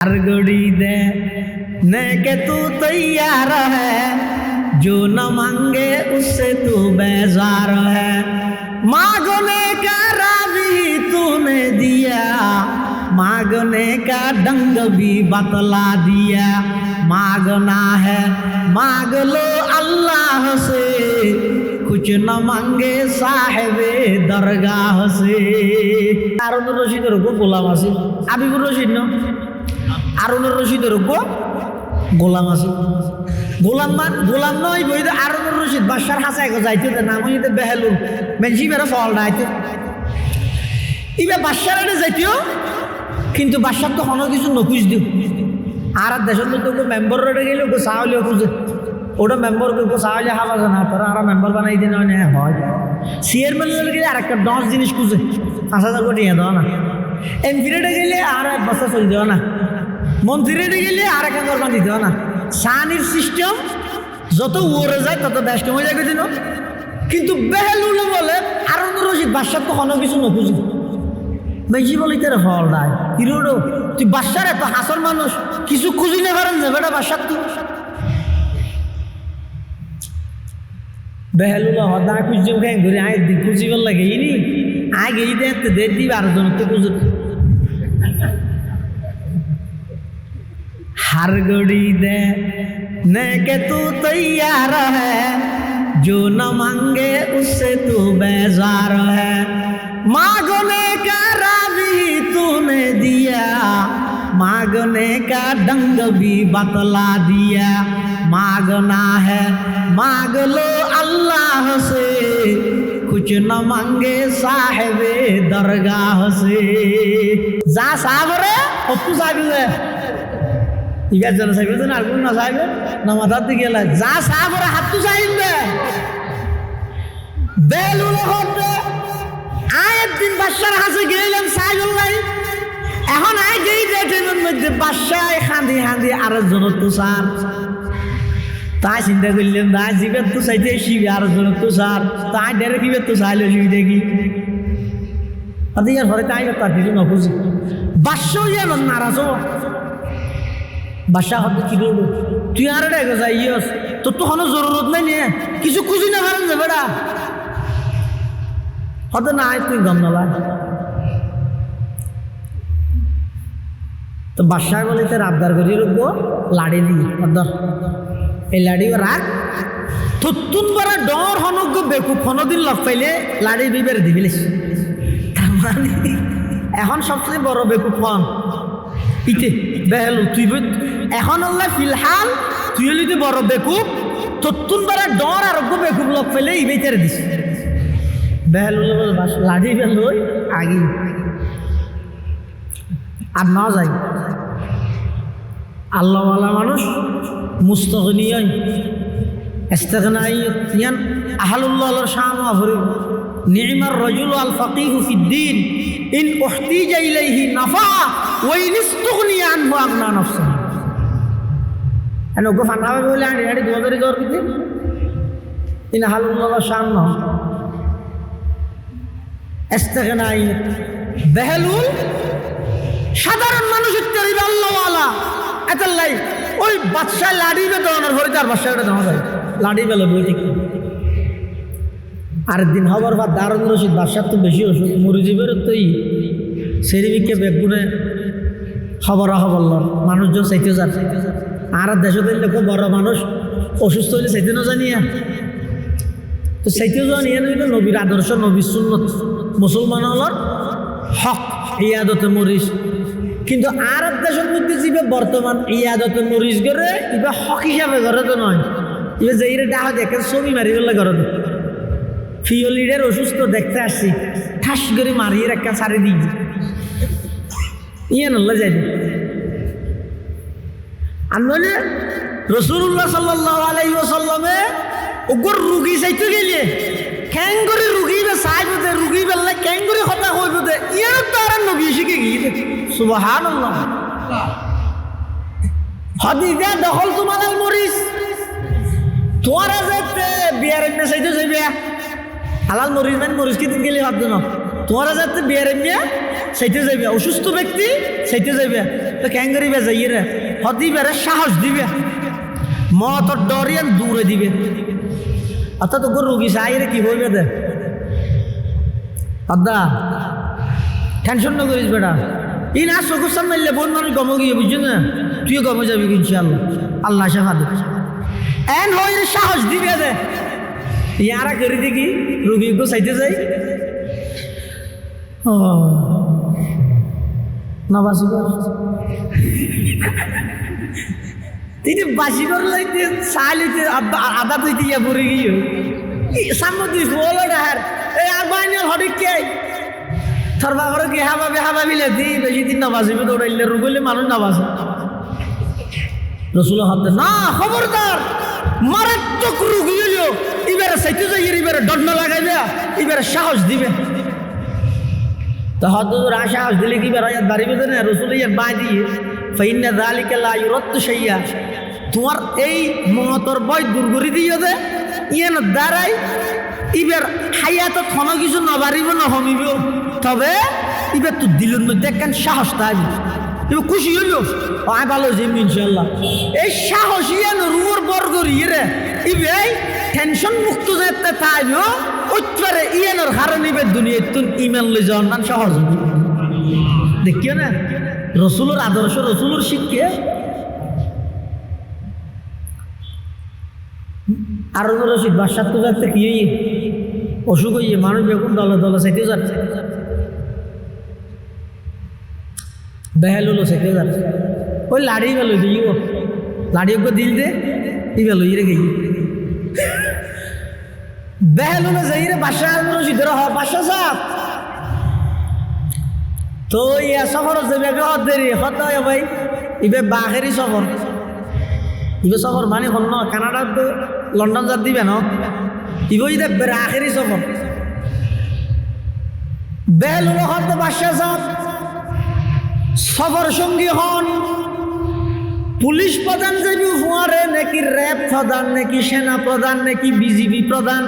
हर घड़ी देने के तू तैयार है, जो न मांगे उससे तू बेजार है। मांगने का राज़ी तूने दिया, मांगने का ढंग भी बतला दिया। मांगना है मांग लो अल्लाह से, कुछ न मांगे साहेबे दरगाह से। हारुনুর রশিদের উপর গোলাম আছে, আবিবুর রশিদ না, হারুনুর রশিদের উপর গোলাম আছে। গোলাম নয় বই হারুনুর রশিদ বাদশার হাসায় যাইতে নাম হইতে বেহেলুল মেনজি বেরো ফল ডাইতে ইবে বাদশার এনে যাইতেও, কিন্তু বাদশার তো কোনো কিছু নকুজ দিও। আর দেশের মধ্যে মেম্বার রেটে গেলে ওকে চাউলিও খুঁজে, ওটা মেম্বারকে চাউলে হাওয়া যায় না, তোরা আরো মেম্বার বানাই দিন হয়। চেয়ারম্যান গেলে আর একটা 10 জিনিস খুঁজে 5,000 কোটি দেওয়া না। এমপি রেটে গেলে আর 1 বছর চলে দেওয়া না। মন্ত্রী রেটে গেলে আর 1 একর বাঁধি দেওয়া না। সানির সিস্টেম যত ওরে যায় তত ব্যস্ত হয়ে যায় দিন। কিন্তু বেহেলুল বলে হারুনুর রশিদ বাদশার তো কোনো কিছু নখুঁজি, বেশি বলি তোর ফল নাই হিরোডো। তুই বাদশার এত হাসর মানুষ, কিছু খুঁজি না পারেন যে বেটা বাদশার তুই বেহেলুল হদা খুঁজছে খাই ঘুরে আয় দি খুঁজিবার লাগে ইনি আগে এই দেখতে দে দিবে আর জন তো খুঁজে। हर घड़ी देने के तू तैयार है, जो न मांगे उससे तू बेजार है। मांगने का राज़ी तूने दिया, मांगने का ढंग भी बतला दिया। मांगना है मांग लो अल्लाह से, कुछ न मांगे साहेबे दरगाह से। जा साहब रे पप्पू साहब ইগার জন্য চাইবে তো আর কোন না চাইবে না মাথার দিকে গেলে যা সাহেব ওরা হাত তো চাইবে বেলুল হতে আয়ের দিন বাদশার হাসে গেলাম সাইবুল নাই। এখন আয় যেই ডেটের মধ্যে বাদশায় খান্দি খান্দি আরেকজন তো সার, তাই চিন্তা করলাম না জীবের তো চাইতে শিবে আরেকজন তো সার, তাই ডেরে কিবে তো চাইলে সুবিধা কি ইয়ার ঘরে তাই তার কিছু নখুঁজি বাদশাও যেন নারাজ। বাদশাহ হতে কি করবো তুই আর এটা যাই ইয়স তোর তো কোনো জরুরত নাই নিয়ে কিছু খুঁজি না পারেন যে বেড়া হতে না তুই গম না। তো বাদশাহ বলে তোর আবদার করি রুখবো লাড়ি দিই অর্ধর এই লাড়ি রাখ থুতুন বড় ডর হনজ্ঞ বেকুব কোনোদিন লগ পাইলে লাড়ি বিবের দিবিলিস। তার মানে এখন সবচেয়ে বড় বেকুব হন ইতে বেহেলু তুই এখন আল্লাহ ফিলহাল তুই হলি বড় বেকুব তত্তুন বারা ডর আরোগ্য বেকুব লগ পেলে ইবেই তেরে দিস। বেহেলু লাঠি বেলুই আগে আর না যাই আল্লাহওয়ালা মানুষ মুস্তগনিয়াই ইস্তিগনাই ইয়ান আহলুল্লাহর শান আফরি নি'মার রাজুল আল ফাকিহু ফিদ্দিন ইন উহতিজা ইলাইহি নাফা ওয়া ইন ইস্তুগনিয়া আনহু আগনা নাফসা। এনো গো ফানাবে বলে আড়ি আড়ি 2000 জোর দিতে ইন আহলুল্লাহর শান না ইস্তিগনাই বেহেলুল সাধারণ মানুষের তরিবা আল্লাহওয়ালা এতলাই ওই বাদশা লাড়ি বে দনের হরে তার বাদশাটা দেওয়া যায় লাড়ি বেলে বই ঠিক। আর দিন হবার পর দারুন রশিদ বাদশার তো বেশি ওষুধ মরিজিবের তোই সেরিবিকে বেগুনে খবর মানুষজন চাইতে যান। আর দেশে দিলে খুব বড় মানুষ অসুস্থ হইলে চাইতে না জানিয়া তো চাইতে যাওয়া নিয়ে নিল নবীর আদর্শ নবীর সুন্নত মুসলমান হলর হক ইয়াদতে মরিস। কিন্তু আর দেশের মধ্যে যাবে বর্তমান ইয়াদতে মরিস করে এবার হক হিসাবে ঘরে তো নয়, এবার যে ডাহা দেখে ছবি মারি বললে ঘরে ফিওলিডের অসুস্থ দেখতে আসছি ঠাস করে মারিয়ে একটা সারি দিই ইয়ে নল্লা যাই আর নইলে রাসূলুল্লাহ সাল্লাল্লাহু আলাইহি ওয়াসাল্লামে ওগর রুগী চাইতে গেলে ক্যাং করে রুগী বা সাইবতে রুগী বেললে ক্যাং করে কথা কইবতে ইয়ার তো আর নবী শিখে গিয়ে সুবহানাল্লাহ। হাদিদা দখল তোমার মরিস তোরা যেতে বিয়ার এমনি চাইতে যাইবে হালাল মরিস মানে মরিস কি দিন গেলে ভাবতো না তোরা যাতে বিয়ার এমনি চাইতে যাইবে অসুস্থ ব্যক্তি চাইতে যাইবে তো ক্যাঙ্গারি বেজাইয়ে রে হদিবে রে সাহস দিবে মত ডরিয়ান দূরে দিবে অর্থাৎ তোর রুগী চাইরে কি হইবে দে আদা টেনশন না করিস বেটা ই না চকুর সামনে এলে বোন মানুষ গম গিয়ে বুঝছো না তুইও গমে যাবি ইনশাআল্লাহ আল্লাহ শেফা দে এন হইরে সাহস দিবে দে ইয়ারা করে দেখি রুগী গো চাইতে যাই ও না বাসিবার তুই বাসিবার লাইতে চাইলে আদা তুই ইয়া পড়ে গিয়ে সামনে তুই বলো না হ্যাঁ এই আবাইনের হঠিক কে তোর বাবার কি হাবা বিলে দি বেশি দিন না বাসিবে দৌড়াইলে রুগলে মানুষ না বাসে রসুল হাতে না খবরদার মারাত্মক রুগী হইল এবারে চাইতে যাই এবারে দণ্ড লাগাইবে এবারে সাহস দিবে তো হদুর সাহস দিলে কি বের হয় বাড়িবে না রসুল ইয়ার বাই দিয়ে ফাইন্না যালিকা লা ইউরাদ্দু শাইয়া তোমার এই মহতর বয় দূর করে দিও দে ইয়ান দাঁড়াই এবার হাইয়াত ক্ষণ কিছু না বাড়িব না হমিব তবে এবার তো দিলের মধ্যে একখান সাহস থাকবে এবার খুশি হইল আয় ভালো জিম ইনশাল্লাহ এই সাহস ইয়ান রুমর বর্গ রে এবার টেনশন মুক্ত যেতে থাকবে ওইটারে ইয়ানোর হারে নিবে দুনিয়া তুন ইমান লই যাওয়ার নাম সহজ দেখিও না রসুলের আদর্শ রসুলের শিক্ষা আর রশিদ বাসার তো যাচ্ছে কি অসুখ হইয়ে মানুষ বেগুন দলে দলে চাইতে যাচ্ছে বেহেলুলো চাইতে যাচ্ছে ওই লাড়ি বেলো দিই ও লাড়ি ওকে দিল দে ই বেলো ইরে গেই বেহেলুলো যাই রে বাসা রশিদের হ বাসা সাপ তো ইয়া সফর যাবে হত দেরি হত ভাই ইবে বাঘেরই সফর ইবে সফর মানে হল না কানাডা তো লন্ডন যাত দিবে না ইবে ইদে আখেরি সফর বেহেলুলো হত বাসা সাপ সফর সঙ্গী হন পুলিশ প্রধান যাবি হুয়ারে নাকি র্যাব প্রধান নাকি সেনা প্রধান নাকি বিজিবি প্রধান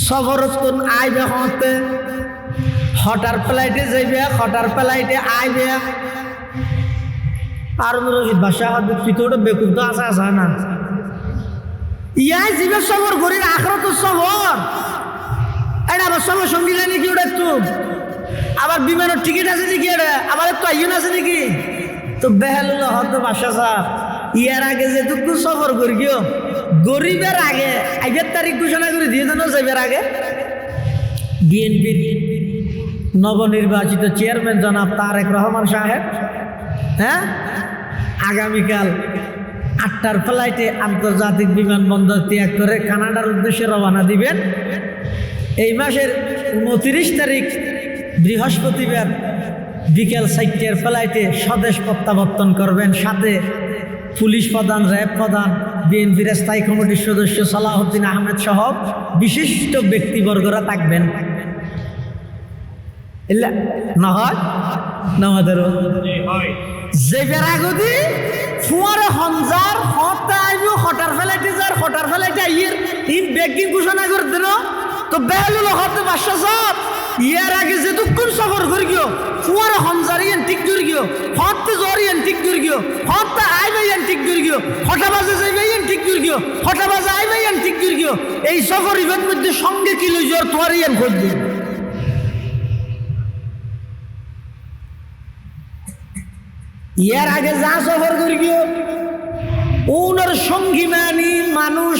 সফর আইবে হতে হটার ফ্লাইটে যাইবে হটার ফ্লাইটে আইবে আর রশিদ বাসা ভিতরে বেকুব তো আসা না ইয়াই যাবে সফর করি আখরত সফর এটা আবার সবার সঙ্গী যায় নাকি ওটা একটু আবার বিমানের টিকিট আছে নাকি এটা আবার একটু আইন আছে নাকি তো বেহেলুল হত বাসা সাহ ইয়ার আগে যে দুঃখ সফর করি গিয়েও গরিবের আগে 8 তারিখ ঘোষণা করে দিয়ে দেন যাইবার আগে বিএনপির নবনির্বাচিত চেয়ারম্যান জনাব তারেক রহমান সাহেব হ্যাঁ আগামীকাল 8টার ফ্লাইটে আন্তর্জাতিক বিমানবন্দর ত্যাগ করে কানাডার উদ্দেশ্যে রওনা দিবেন এই মাসের 29 তারিখ বৃহস্পতিবার বিকেল 4টার ফ্লাইটে স্বদেশ প্রত্যাবর্তন করবেন সাথে পুলিশ প্রধান র্যাব প্রধান বিএনপির স্থায়ী কমিটির সদস্য সালাউদ্দিন আহমেদ সহ বিশিষ্ট ব্যক্তিবর্গরা থাকবেন না হয় আমাদের যে বেড়াগদি ফুয়ারে হনজার হতে আইব হটার ফেলাইতে যার হটার ফেলাইতে আইয়ের ইন বেগিং ঘোষণা করে দিল তো বেহলুল হতে বাসা সব ইয়ার আগে যে দুক্ষণ সফর করে গিয়ে ফুয়ারে হনজার ইয়ান ঠিক করে গিয়ে হতে জ্বর ইয়ান ঠিক করে গিয়ে হতে আইবে ইয়ান ঠিক করে গিয়ে হটা বাজে যাইবে ইয়ান ঠিক করে গিয়ে হটা বাজে আইবে ইয়ান ঠিক করে গিয়ে এই সফর ইভেন্ট মধ্যে সঙ্গে কিলো জ্বর তোর ইয়ান খুঁজবে ইয়ার আগে যা সফর করি গিয়ে ওনার সঙ্গী মানি মানুষ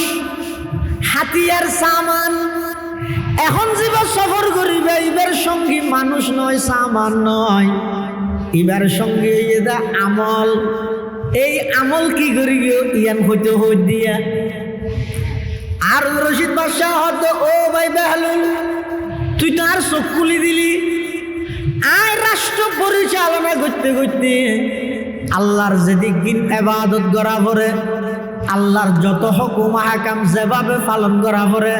হাতিয়ার সামান এখন যেবার সফর করিবে এবার সঙ্গী মানুষ নয় সামান নয় এবার সঙ্গে এটা আমল এই আমল কি করি গিয়ে ইয়ান হইতে হইত দিয়া আর রশিদ বাদশাহ হতো ও ভাই বেহলুল তুই তার চোখ খুলি দিলি আয় রাষ্ট্র পরিচালনা করতে করতে আল্লাহর যেদিন ইবাদত করা পড়ে আল্লাহর যত হুকুম হাকাম যেভাবে পালন করা পড়ে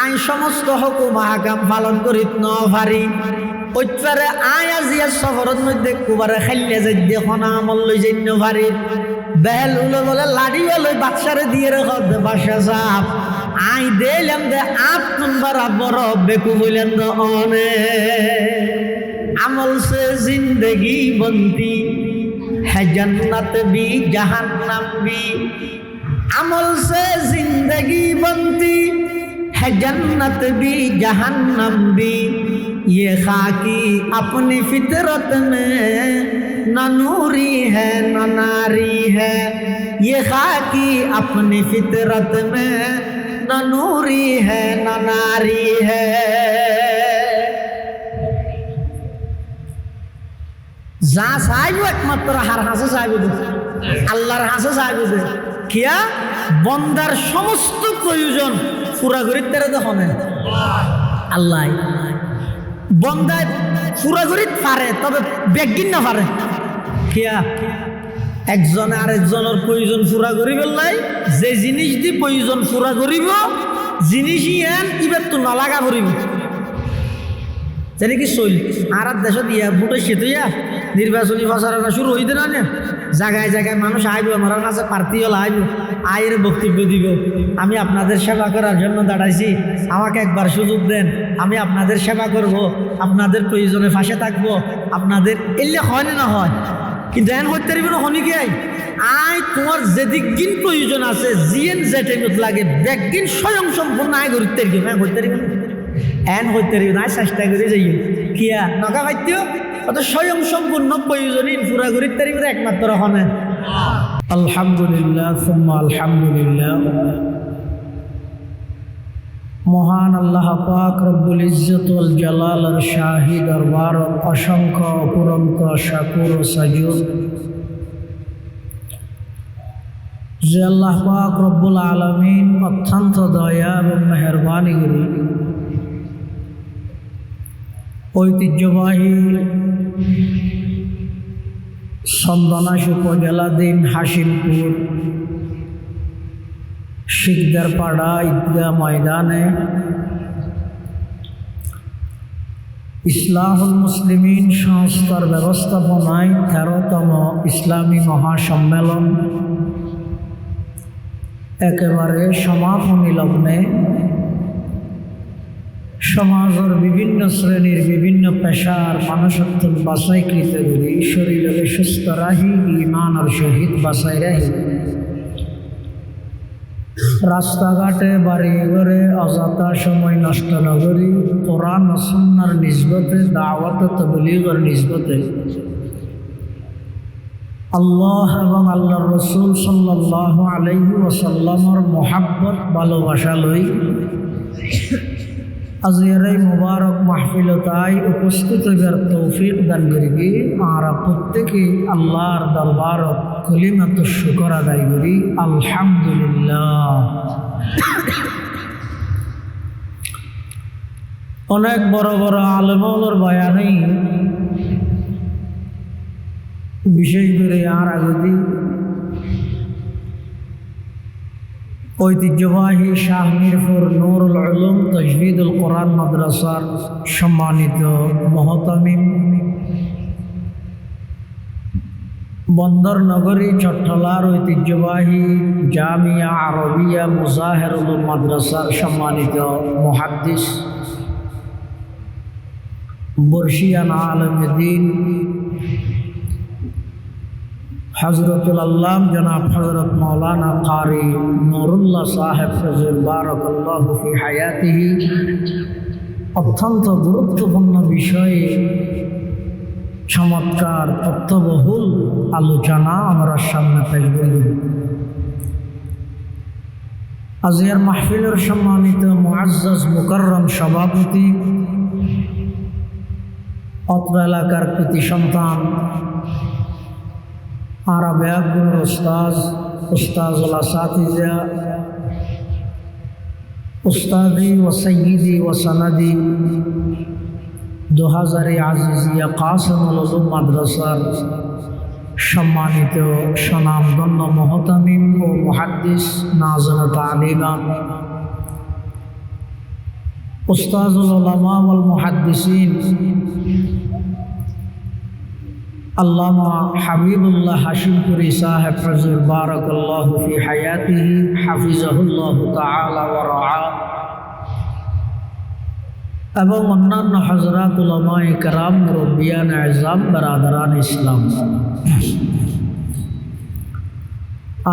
আই সমস্ত হুকুম হাকাম পালন করি ন পারি ওইটারে আই আজিয়া সফরের মধ্যে কুবারে খাইলে যাই দেখো না আমল লই যাই ন পারি বেল উলে বলে লাড়ি লই বাচ্চারে দিয়ে রেখো বাসা সাপ আই দিলাম দে আপ নম্বর বড় বেকু বললেন অনে अमल से जिंदगी बनती है जन्नत भी जहन्नम भी। अमल से जिंदगी बनती है जन्नत भी जहन्नम भी। ये खाकी अपनी फितरत में न नूरी है न नारी है। ये खाकी अपनी फितरत में न नूरी है न नारी है। যা চাইবো একমাত্র হার হাসে চাইবো, আল্লাহর হাসে চাইবো। কিয়া বন্দার সমস্ত প্রয়োজন পুরা করি তারা দেখো না আল্লাহ। বন্দায় পুরা করি পারে, তবে বেগিন না পারে। কিয়া একজনে আরেকজনের প্রয়োজন পুরা করি বললাই, যে জিনিস দি প্রয়োজন পুরা করিব জিনিসই এন ইবার তো নলাগা করিব। জানি কি চল আর দেশত ইয়া বুটে সেতুইয়া নির্বাচনী প্রচারণা শুরু হইতে না, জায়গায় জায়গায় মানুষ আইব, আমার কাছে প্রার্থী হল আইব, আয়ের বক্তব্য দিব। আমি আপনাদের সেবা করার জন্য দাঁড়াইছি, আমাকে একবার সুযোগ দেন, আমি আপনাদের সেবা করব, আপনাদের প্রয়োজনে পাশে থাকবো। আপনাদের এলে হয় না হয়, কিন্তু এন হইতে পারবি না হনিকে আই তোমার যেদিক দিন প্রয়োজন আছে জিএন যে টাইমত লাগে ব্যাগদিন স্বয়ং সম্পূর্ণ আয় করতে পারবি না, হইতে পারবি না এন হইতে পারবি না, চেষ্টা করে যাই কিয়া নকা পাইতেও অত স্বয়ং সম্পূর্ণ প্রয়োজনীয় পুরা করিতে পারবি না একমাত্র হনে। আলহামদুলিল্লাহ সুম্মা আলহামদুলিল্লাহ। মহান আল্লাহ পাক রব্বুল ইজ্জত ওয়াল জালালের শাহী দরবার অসংখ্য অপুরন্ত শাকুর ও সাজুদ যে আল্লাহ পাক রব্বুল আলামিন অত্যন্ত দয়া এবং মেহেরবানি করে ঐতিহ্যবাহী চন্দনাইশ উপজেলাধীন হাসিমপুর শিকদারপাড়া ঈদগাহ ময়দানে ইসলাহুল মুসলিমিন সংস্থার ব্যবস্থাপনায় 13তম ইসলামী মহাসম্মেলন একেবারে সমাপনী লগ্নে সমাজের বিভিন্ন শ্রেণীর বিভিন্ন পেশার মানুষত্ব বাছাইকৃত করি শরীরে সুস্থ রাহি ইমানের সহিত বাছাই রাহি রাস্তাঘাটে বাড়ি ঘরে অযথা সময় নষ্ট না করি কোরআন ও সুন্নাহর নিসবতে দাওয়াত ও তাবলীগের নিসবতে আল্লাহ এবং আল্লাহর রাসূল সাল্লাল্লাহু আলাইহি ওয়াসাল্লামের মহব্বত ভালোবাসা লই আজকের এই মুবারক মাহফিলতায় উপস্থিত হইবার তৌফিক দান করিবি। আর প্রত্যেকে আল্লাহর দরবারত কলিমাত শুকর আদায় করি আলহামদুলিল্লাহ। অনেক বড় বড় আলেমদের বয়ানেই বিশেষ করে আর আগে ঐতিহ্যবাহী শাহ মিরপুর নুরুল উলুম তাজবিদুল কোরআন মাদ্রাসার সম্মানিত মুহতামিম বন্দর নগরী চট্টলার ঐতিহ্যবাহী জামিয়া আরবিয়া মুজাহিরুল উলুম মাদ্রাসার সম্মানিত মুহাদ্দিস বর্ষিয়ানা আলেমে দ্বীন হযরতুল আল্লাম জনাব হযরত মাওলানা কারি নুরুল্লাহ সাহেব ফজল বারাকাল্লাহু ফি হায়াতিহি অত্যন্ত গুরুত্বপূর্ণ বিষয়ে চমৎকার তথ্যবহুল আলোচনা আমরা সামনে পেশ করব। আজকের মাহফিলের সম্মানিত মুআজ্জাজ মুকাররম সভাপতি অত্র এলাকার কৃতি সন্তান আরাবিয়া গুণের উস্তাজুল আসাতিজা উস্তাদি ও সৈয়দি ও সনদি 2000 আজিজিয়া কাসিমুল উলুম মাদ্রাসার সম্মানিত স্বনামধন্য মুহতামিম ও মুহাদ্দিস নাযিরুত আলিমান উস্তাজুল উলামা ওয়াল মুহাদ্দিসিন আল্লামা হাবিবুল্লাহ হাশিমপুরি সাহেব ফজল বারাকাল্লাহু ফি হায়াতিহি হাফিজাহুল্লাহু তাআলা ওয়া রাআ এবং অন্যান্য হযরত উলামায়ে কেরাম, মুরব্বিয়ান আযম, বারাদারান ইসলাম,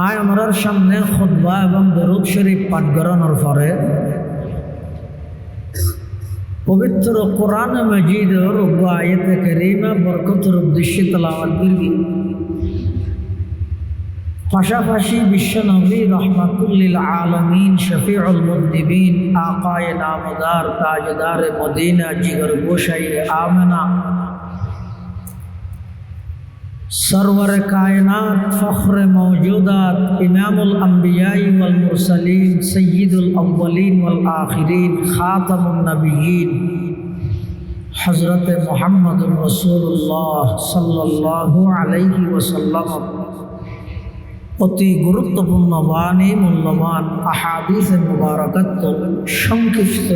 আজ আমার সামনে খুতবা এবং দরুদ শরীফ পাঠ করানোর পরে পবিত্র কোরআন মজিদের আয়াতে কারীমা বরকতের উদ্দেশ্যে তেলাওয়াত করবি। পাশাপাশি বিশ্বনবী রহমাতুল লিল আলামিন, শফিউল মুযনিবিন, আকায়ে নামদার, তাজদার মদিনা, জিগর গোশাই আমেনা, सरवर कायनात, फ़ख्र मौजूदात, इमामुल अंबियाई वल मुरसलीन, सय्यिदुल अव्वलीन वल आखिरीन, खातमुन नबिय्यीन, हज़रत मुहम्मद रसूलुल्लाह सल्लल्लाहु अलैहि वसल्लम অতি গুরুত্বপূর্ণ বাণী, মূল্যবান আহাদিস মুবারাকাত সংক্ষিপ্ত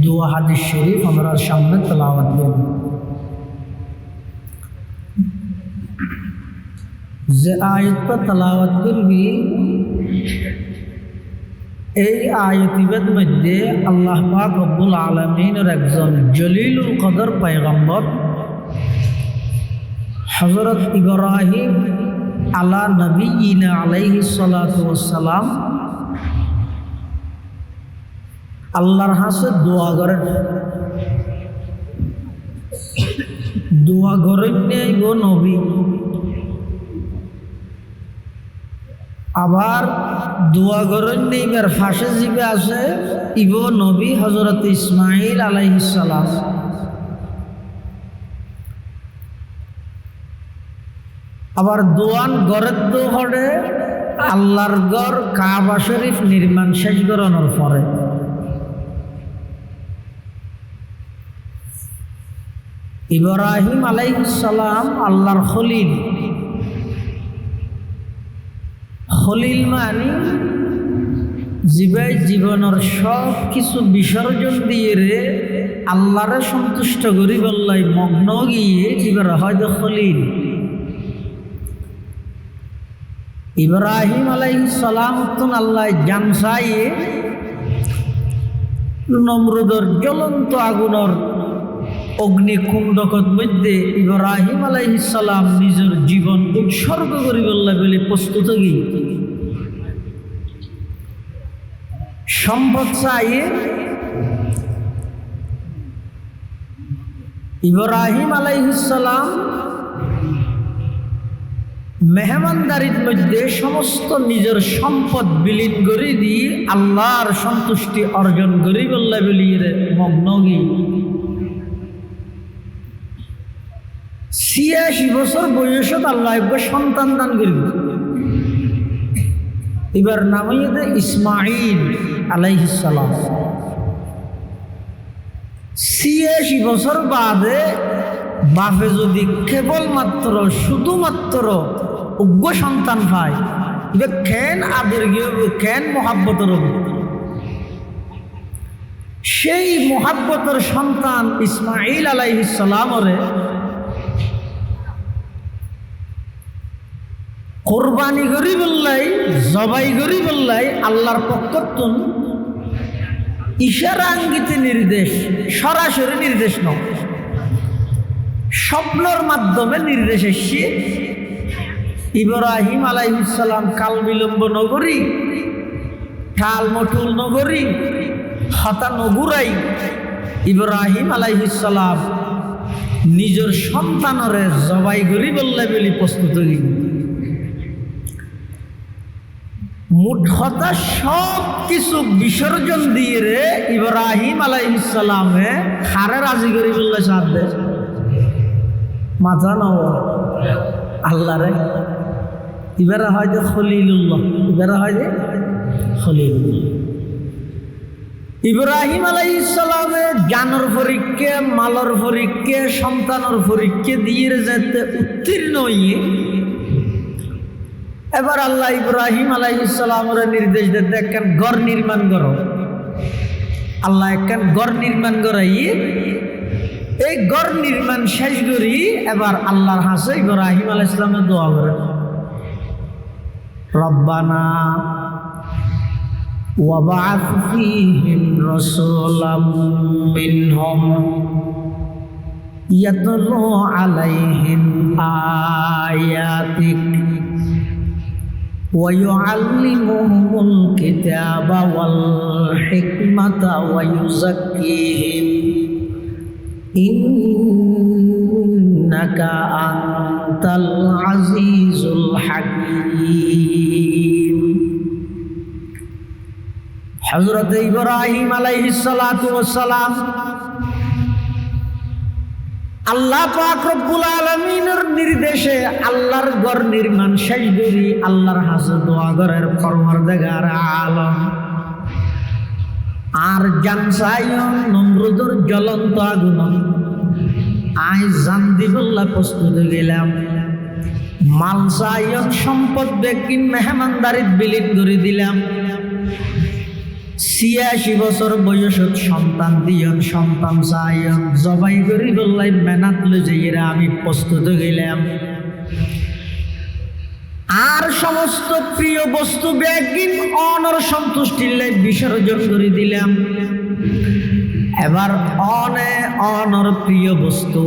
দোয়া হাদিস শরীফ আমরা সামনে তেলাওয়াত করব। যে আয়াতটা তেলাওয়াত করবি, এই আয়াতিবের মধ্যে আল্লাহ পাক রব্বুল আলামিনের একজন জলিলুল কদর পয়গম্বর হযরত ইব্রাহিম আলা নবিয়িনা আলাইহিস সালাতু ওয়াস সালাম আল্লাহর কাছে দোয়া করেন। দোয়া করেন গো নবী, আবার দোয়া করেন এবার ফাঁসে জিবে আছে ইব নবী হযরত ইসমাইল আলাইহিস সালাম। আবার দোয়ান গড়ের দো হরে আল্লাহর গড় কাবা শরীফ নির্মাণ শেষ করানোর পরে ইব্রাহিম আলাইহিস সালাম আল্লাহর খলিল। খলিল মানে জীবাই জীবনের সব কিছু বিসর্জন দিয়ে রে আল্লাহরে সন্তুষ্ট করি বললাই মগ্ন গিয়ে এবার হয়তো খলিল। ইব্রাহিম আলাইহিস সালাম আল্লাহ জানসাইয়ে নমরুদের জ্বলন্ত আগুনের অগ্নিকুণ্ডকর মধ্যে ইব্রাহিম আলাইহিস সালাম নিজের জীবন উৎসর্গ করি বললা বলে প্রস্তুত গিয়ে সম্পদ চাইয়ে ইব্রাহিম আলাইহিস সালাম মেহমানদারির মধ্যে সমস্ত নিজের সম্পদ বিলীন করে দিয়ে আল্লাহর সন্তুষ্টি অর্জন করি বললা বলিয়ে মগ্ন গিয়ে ৮৬ বছর বয়সত আল্লাহ একবার সন্তান দান করবে। এবার নাম হইতে ইসমাইল আলাইহিস সালাম। ৮৬ বছর বাদে বাপে যদি কেবলমাত্র শুধুমাত্র উগ্র সন্তান পায়, এবার কেন আদর গিয়ে কেন মোহাব্বতের সেই মোহাব্বতের সন্তান ইসমাইল আলাইহিস সালামরে কোরবানি করি বললাই, জবাই করি বললাই আল্লাহর পক্ষতুন ইশারা আঙ্গিতে নির্দেশ, সরাসরি নির্দেশ নয়, স্বপ্নর মাধ্যমে নির্দেশ এসে ইব্রাহিম আলাইহিস সালাম কাল বিলম্ব নগরী, ঠাল মটুল নগরী, হতা নগুরাই ইব্রাহিম আলাইহিস সালাম নিজের সন্তানরে জবাই করি বললে বলি প্রস্তুত হই। মোট কথা সব কিছু বিসর্জন দিয়ে রে ইব্রাহিম আলাইহিস সালামে খারে রাজি করি বললে সাথে মাথা নব আল্লাহ রে। এবারে হয় যে খলিলুল্লাহ, এবারে হয় যে খলিলুল্লাহ। ইব্রাহিম আলাইহিস সালামে জানের পরীক্ষা, মালর পরীক্ষা, সন্তানের পরীক্ষা দিয়ে যেতে উত্তীর্ণ হইয়ে এবার আল্লাহ ইব্রাহিম আলাইহিস সালামের নির্দেশ দিতে একখান ঘর নির্মাণ করো। আল্লাহ একখান ঘর নির্মাণ করাইয়ে এই ঘর নির্মাণ শেষ করি এবার আল্লাহর হাসে ইব্রাহিম আলাইহিস সালামের দোয়া করে, রব্বানা وابعث فيهم رسولا منهم يتلو عليهم آياتك ويعلمهم الكتاب والحكمة ويزكيهم إنك أنت العزيز الحكيم হযরত ইব্রাহিম আলাইহিস সালাতু ওয়াস সালাম আল্লাহ পাক রব্বুল আলামিনের নির্দেশে আল্লাহর ঘর নির্মাণ শেষ করি আল্লাহর হাজে দোয়া ঘরের পরওয়ারদিগার আলম আর জানসায়ন নমরুদের জ্বলন্ত আগুন আই জান দিবল্লা প্রস্তুত গেলাম মালসায়ন সম্পদ ব্যক্তি মেহমানদারিত বিলীন করে দিলাম ৮৬ বছর বয়সত সন্তান দিয়ন সন্তান চাইন জবাই করি বললাই মেনাত লো যাইরা আমি প্রস্তুত গেলাম আর সমস্ত প্রিয় বস্তু ব্যাগিন অনর সন্তুষ্টির লাই বিসর্জন করে দিলাম এবার অনর প্রিয় বস্তু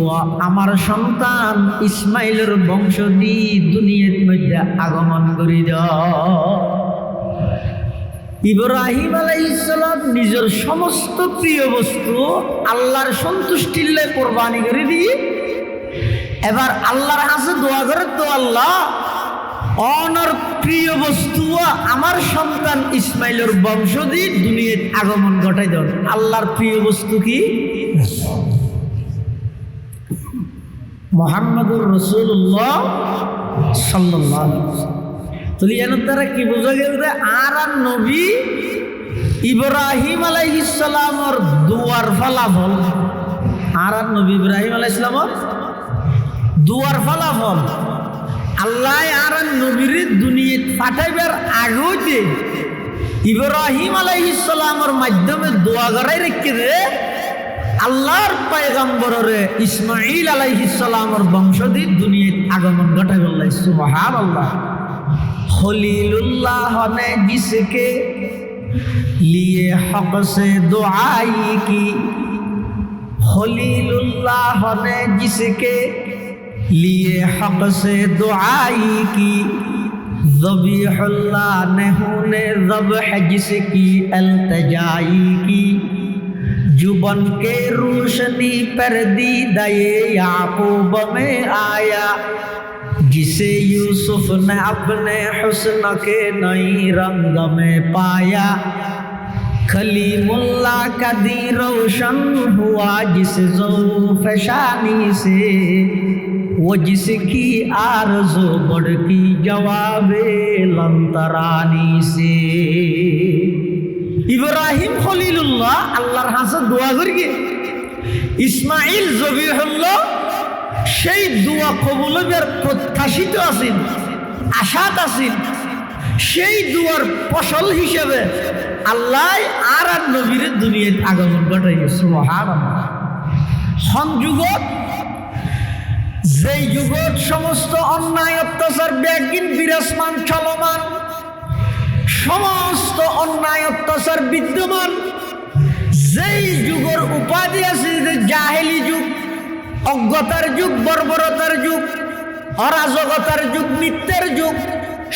আমার সন্তান ইসমাইলের বংশ দি দুনিয়ার মধ্যে আগমন করে দাও ইব্রাহিম আলাইহিস সালাম নিজের সমস্ত প্রিয় বস্তু আল্লাহর সন্তুষ্টির লাই কুরবানি করে দিয়ে এবার আল্লাহর কাছে দোয়া করে তো আল্লাহ অনর প্রিয় বস্তু আমার সন্তান ইসমাইলের বংশ দিয়ে দুনিয়ার আগমন ঘটাই দেন আল্লাহর প্রিয় বস্তু কি মুহাম্মদুর রাসূলুল্লাহ সাল্লাল্লাহু আলাইহি ওয়াসাল্লাম তাহলে এর দ্বারা কি বোঝা গেল যে আর নবী ইব্রাহিম আলাইহিস সালামের দুয়ার ফলাফল আর নবী ইব্রাহিম আলাইহিস সালামের দুয়ার ফলাফল আল্লাহ আর নবীর দুনিয়াত পাঠাইবার আগেতে ইব্রাহিম আলাইহিস সালামের মাধ্যমে দোয়া করাই রেখে দে আল্লাহর পয়গম্বরের ইসমাঈল আলাইহিস সালামের বংশ দিয়ে দুনিয়াত আগমন ঘটাই বললাই সুবহানাল্লাহ खलीलुल्लाह ने जिसके लिए हक से दुआई की खलीलुल्लाह ने जिसके लिए हक से दुआई की ज़बीहुल्लाह ने होने ज़ब्ह जिसकी अल्तजाई की जुबन के रोशनी पर दीदाए याकूब में आया जिसे यूसुफ ने अपने हुस्न के नई रंग में पाया कलीमुल्लाह का दी रोशन हुआ जिस ज़ौफ़शानी से वो जिसकी आरज़ू बढ़ की जवाबे लंतरानी से इब्राहिम खलीलुल्लाह अल्लाहर हासे दुआ करिए इस्माइल ज़बीहुल्लाह সেই দোয়া কবুলের প্রত্যাশিত আছেন আশাত আছেন সেই দুয়ার ফসল হিসেবে আল্লাহ আর নবীর দুনিয়ার আগমন ঘটাইছে সুবহানাল্লাহ সংযুগত যেই যুগত সমস্ত অন্যায় অত্যাচার ব্যাগিন বিরাজমান চলমান সমস্ত অন্যায় অত্যাচার বিদ্যমান যেই যুগের উপাধি আছে যে জাহেলি যুগ অজ্ঞতার যুগ বর্বরতার যুগ অরাজকতার যুগ মিথ্যার যুগ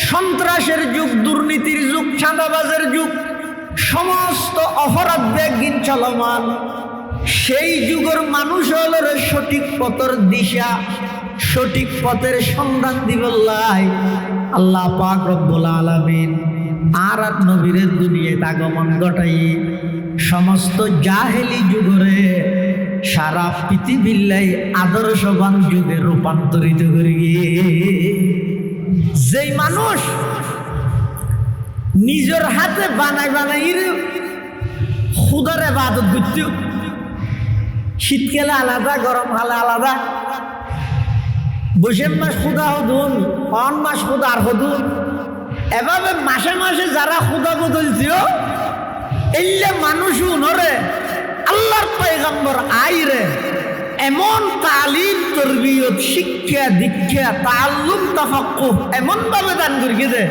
সন্ত্রাসের যুগ দুর্নীতির যুগ চাঁদাবাজের যুগ সমস্ত অপরাধ ব্যাগিন চলমান সেই যুগের মানুষ হল সঠিক পথের দিশা সঠিক পথের সন্ধান দিবল্লাই আল্লাহ পাক রব্বুল আলামিন আর নবীর দুনিয়াতে আগমন ঘটাই সমস্ত জাহেলি যুগরে সারা পৃথিবীর আদর্শবান যুগে রূপান্তরিত করে গিয়ে যেই মানুষ নিজের হাতে বানাই বানাই খুদার ইবাদত করত শীতকালে আলাদা গরম কালে আলাদা বৈশাখ মাস খুদা হদুন অন মাস খুদা আর হদুন এভাবে মাসে মাসে যারা খুদা বদলছিল এলে মানুষ নরে আল্লাহর পয়গম্বর আইরে এমন তালিম তরবিয়ত শিক্ষা দীক্ষা তাআল্লুম তাফাক্কুহ এমন ভাবে দান করি যে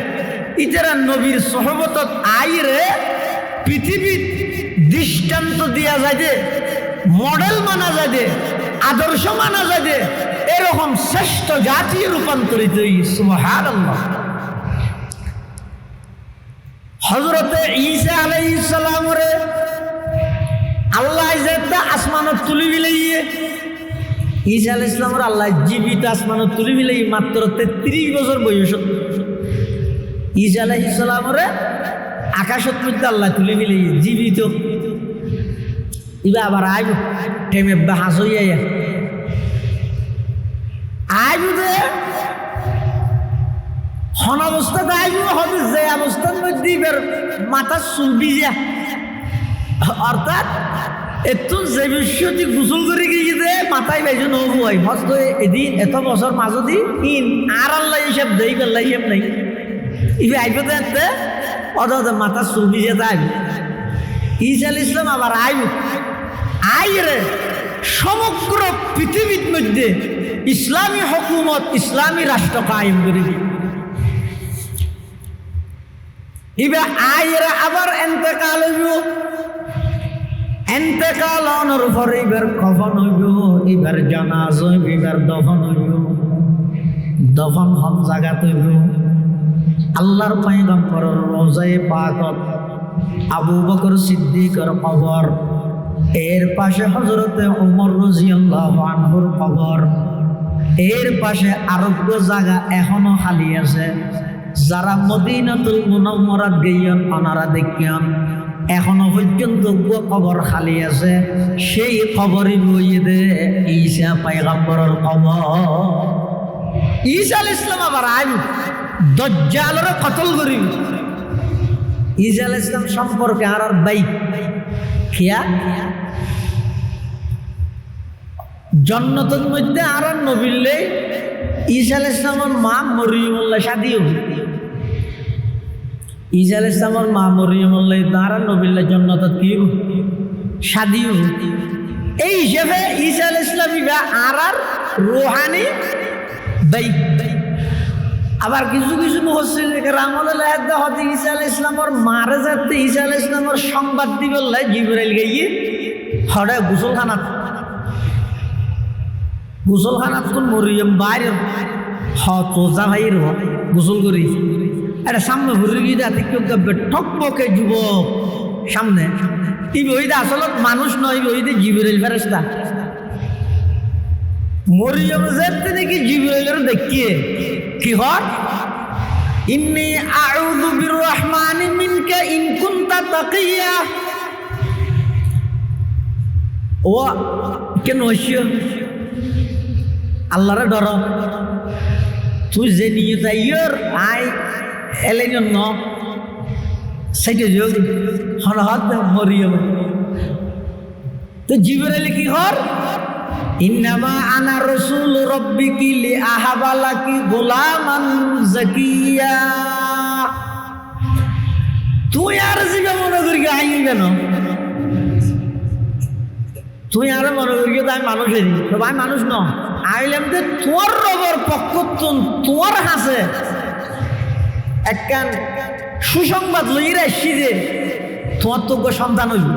ইতারা নবীর সোহবতত আইরে পৃথিবীর দৃষ্টান্ত দেওয়া যায় যে, মডেল মানা যায় যে, আদর্শ মানা যায় যে, এরকম শ্রেষ্ঠ জাতি রূপান্তরিত হয়েছে। সুবহানাল্লাহ। হযরতে ঈসা আলাইহিস সালামরে আল্লাহ যেটা আসমানত তুলি বিলাইয়ে, ঈসা আলাইহিস সালামর আল্লাহ জীবিত আসমানত তুলি বিলাই মাত্র 33 বছর বয়স। ঈসা আলাইহিস সালামরে আকাশত মধ্যে আল্লাহ তুলি বিলাই জীবিত। ইবা আবার আইব টেমে বাহাস হইয়া আইব যে হন অবস্থাতে আইব হবে, যে অবস্থার মধ্যে এবার মাথার চুল ভিজা, অর্থাৎ এতো যে বিশ্বটি গোসল করে গিয়ে মাথায় বাইজো নয় হস্ত এদিন এত বছর মাজদি ইন আর আল্লাহ হিসাব দেই বেল্লা হিসাব নাই। ইবে আইব দেখতে অত মাথার চুল ভিজে আইব। ঈসা আলাইহিস সালাম আবার আইব আইরে সমগ্র পৃথিবীর মধ্যে ইসলামী হুকুমত, ইসলামী রাষ্ট্র কায়েম করে দিবে। ইবে আইরে আবার এন্তেকাল হইব। এন্তেকাল হওয়ার পরে এবার কফন হইব, এবার জানাজ হইব, এবার দফন হইব। দফন হন জায়গা হইব আল্লাহর পয়গম্বরের রওজায়ে পাকত, আবু বকর সিদ্দিকের কবর, এর পাশে হযরতে ওমর রাদিয়াল্লাহু আনহুর কবর, এর পাশে আরোগ্য জায়গা এখনো খালি আছে। যারা মদিনাতুল মুনাওয়ারাত গিয়েন ওনারা দেখিয়ান এখনো পর্যন্ত কবর খালি আছে। সেই কবরই বইয়ে দে ঈসা পয়গম্বরের কবর। ঈসা আলাইহিস সালাম আবার আইব দাজ্জালের কতল করিব। ঈসা আলাইহিস সালাম সম্পর্কে আর বাইক খেয়া জান্নাতের মধ্যে আর নবীলে ঈসা আলাইহিস সালামের মা মরিয়মুল্লাহ শাদী হবে। ঈসা আলাইহিস সালামের মা মরিয়মুল্লাহ আর নবীলে জান্নাতত কি শাদী হবে। এই হিসেবে ঈসা আলাইহিস সালাম আর রূহানি বাইক। আবার কিছু কিছু মুফাসসিরিন কেরাম হতে ঈসা আলাইহিস সালামের মারে যাতে ঈসা আলাইহিস সালামের সংবাদ দিবল্লা জিবরাইল গাইয়ে হড়ে গোসলখানাত কোন মরিয়ম বাইরে তোজা ভাইয়ের গোসল করি এটা সামনে ঘুরে গিয়ে ঠকবকে যুবক সামনে এই বইটা আসলে মানুষ নয়, বইতে জিবরাইল ফেরেশতা। মরিয়ম যাতে নাকি জিবরাইলের দেখিয়ে কি হয়, ইন্নী আউযু বিররহমানি মিনকা ইন কুনতা তাকিয়া। ও কেন হইছো আল্লাহরে ডর, তুই যে নিয়ে যাইয়র আই এলেন ন সাইকে যোগ হন হাত মরিয়ম। তো জিবরাইল কি কর, ইন্নামা আনা রাসূল রাব্বিকি লিআহাবা লাকি গোলামান যাকিয়া। তুই আর জিবা মনে করি আইবি কেন, তুই আর মনে করি তাই মানুষের ভাই মানুষ ন আইলাম যে তোর রবের পক্ষ তোর হাসে একখান সুসংবাদ লইয়ে আসছি যে তোমার তোকে সন্তান হইব।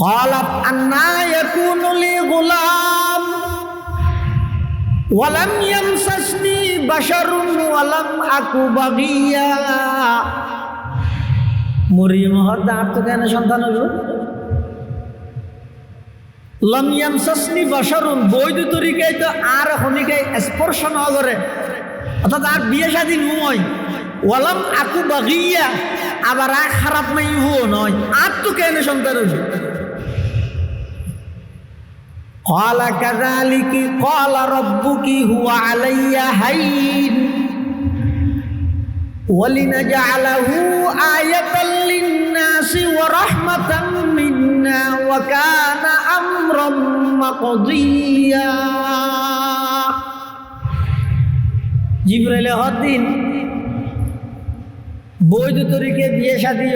قالت أنى يكون لي غلام ولم يمسسني بشر ولم أك بغيا। মরিয়ম হঠাৎ তো কেন সন্তান হইব, লম ইয়ামসাসনি বাশারুন বৈধ তরিকায় তো আর খনিকায় স্পর্শ না করে, অর্থাৎ আর বিয়ে শাদী নয়। ওয়ালাম আকু বাগিয়া আবার আর খারাপ নাই হুও নয়, আর তো কেন সন্তান হইব। قال كذلك قال ربك هو علي هين ولنجعله آية للناس ورحمة منا وكان أمرا مقضيا। জিবরাইল হদিন বৈধ তরিকে বিয়ে শাদী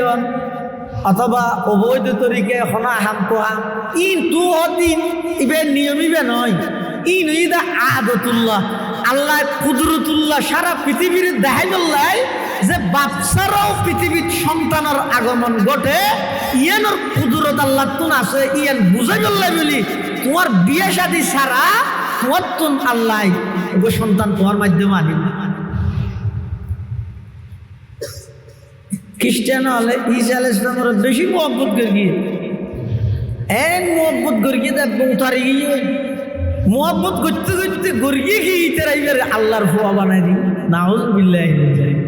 অথবা অবৈধ তরিকে হনা হাম কোহা কিন্তু হদিন ইবে নিয়ম ইবে নয়, ইন ইদা আদতুল্লাহ আল্লাহ কুদরতুল্লাহ সারা পৃথিবীর দেখাই বললাই যে বাচ্চারাও পৃথিবীর সন্তানের আগমন ঘটে ইয়ানোর কুদরত আল্লাহ তুন আছে ইয়ান বুঝে গেলে বলি তোমার বিয়ে শাদী ছাড়া তোমার তুন আল্লাহ ও সন্তান তোমার মাধ্যমে আনিব। খ্রিস্টান হলে ঈসা আলাইহিস সালামের বেশি মহব্বত করি এন মহব্বত করি দেখবো তার মহব্বত করতে করতে গড়িয়ে গিয়ে তারাইবার আল্লাহর ফুয়া বানাই দিই নাউযুবিল্লাহি মিন যালিক।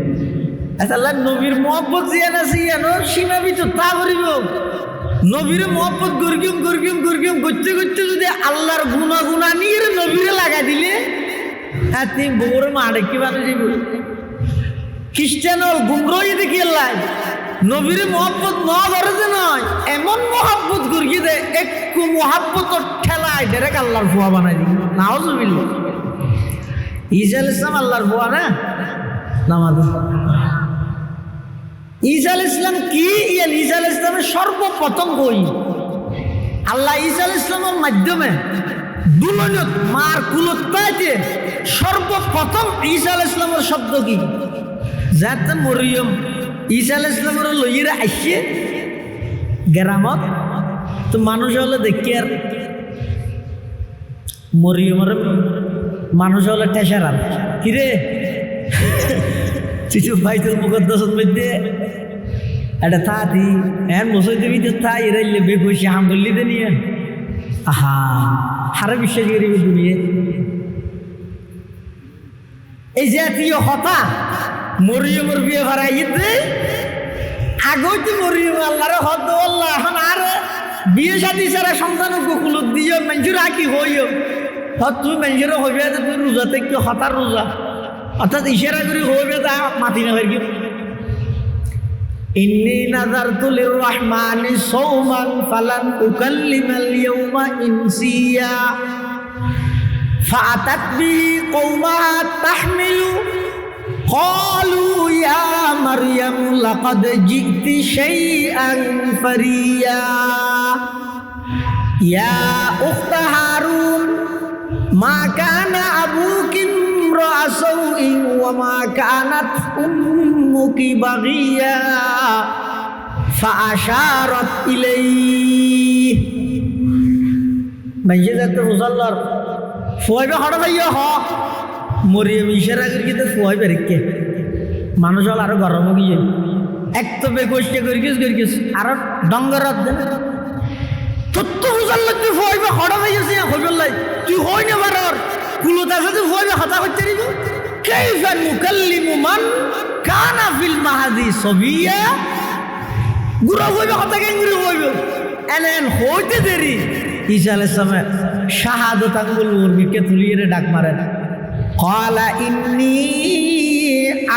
আল্লাহ নবীর মহব্বত জিয়ান আছে ইয়ানো সীমাবিত তা করিব নবীর মহব্বত গর্গিম করতে করতে যদি আল্লাহর গুণা নিয়ে নবীরে লাগা দিলে হ্যাঁ তুমি বউরে মারে কি ভাবে যাইব। খ্রিস্টানর গুমরই দেখি আল্লাহ নবীর মহব্বত ন করে যে নয় এমন মহব্বত গর্গি দে একটু মহব্বতর ঠেলায় ডাইরেক্ট আল্লাহর ফুয়া বানাই দিই নাউযুবিল্লাহ। ঈসা আলাইহিস সালাম আল্লাহর ফুয়া না নামাজ ঈসা আলাইহিস সালাম কি ঈসা আলাইহিস সালামের সর্বপ্রথম কই আল্লাহ ঈসা আলাইহিস সালামের মাধ্যমে দুনিয়ত মার কুলত্তাতে সর্বপ্রথম ঈসা আলাইহিস সালামের শব্দ কি যাতে মরিয়ম ঈসা আলাইহিস সালামের লইরা আইছে গ্রামত তো মানুষ হলে দেখি আর মরিয়মের মানুষ হলে টেসারার কিরে চিঠু বাইতুল মুকদ্দাসের মধ্যে এটা থাকি এন মসজিদের ভিতরে থাই এরাইলে বেকসি হামগল্লি দে নিয়ে আহা হারে বিশ্বাস করি দুনিয়া এই জাতীয় হতা মরিয়মের বিয়ে ভাড়াইতে আগেও তো মরিয়ম আল্লাহরে হদ আল্লাহ এখন আর বিয়ে শাদী ছাড়া সন্তান কুকুলত দিও মানুষের আঁকি হইও হত তুমি মানুষের হইবে তুমি রোজাতে কি হতার রোজা অর্থাৎ ইশারা করে হইবে তা মাতি না ভাই ইন্নী নাযারতু লিররহমানি সাওমান ফালান উকাল্লিমাল ইয়াওমা ইনসিয়া ফাআতাত বিহি কওমাহা তাহমিলু ক্বালু ইয়া মারইয়াম লাকাদ জি'তি শাইআন ফারিয়া ইয়া উখতা হারুন মা কানা আবুকি ইমরা'a সাওইন ওয়া মা কানাত উম্মুকি বাগিয়া ফাআশারাত ইলাইহি মাইজে যাতে মুসাল্লার ফুয়াইবে হড় ভাইয়া হ মরিয়ম ইশারা করি তো ফুয়াইবে রেখে মানুষ হল আরো গরম গিয়ে এক তো বেকসে করিস আর ডঙ্গরাত দেন তত্ত্ব মুসাল্লার তুই ফুয়াইবে হড় ভাইয়াছি হইবেলাই তুই হই না বারর কুলতা সাথে ফুয়াইবে হতা হচ্ছে রিব কাইফা মুকাল্লিমু মান কানা ফিল মাহাদি সবিয়া গুরা হইবে হতা কেন গুরা হইবে এলেন হইতে দেরি ঈসা আলাইহিস সালাম শাহাদাত আঙ্গুল মুরগিকে তুলিয়ে ডাক মারেন ক্বালা ইন্নী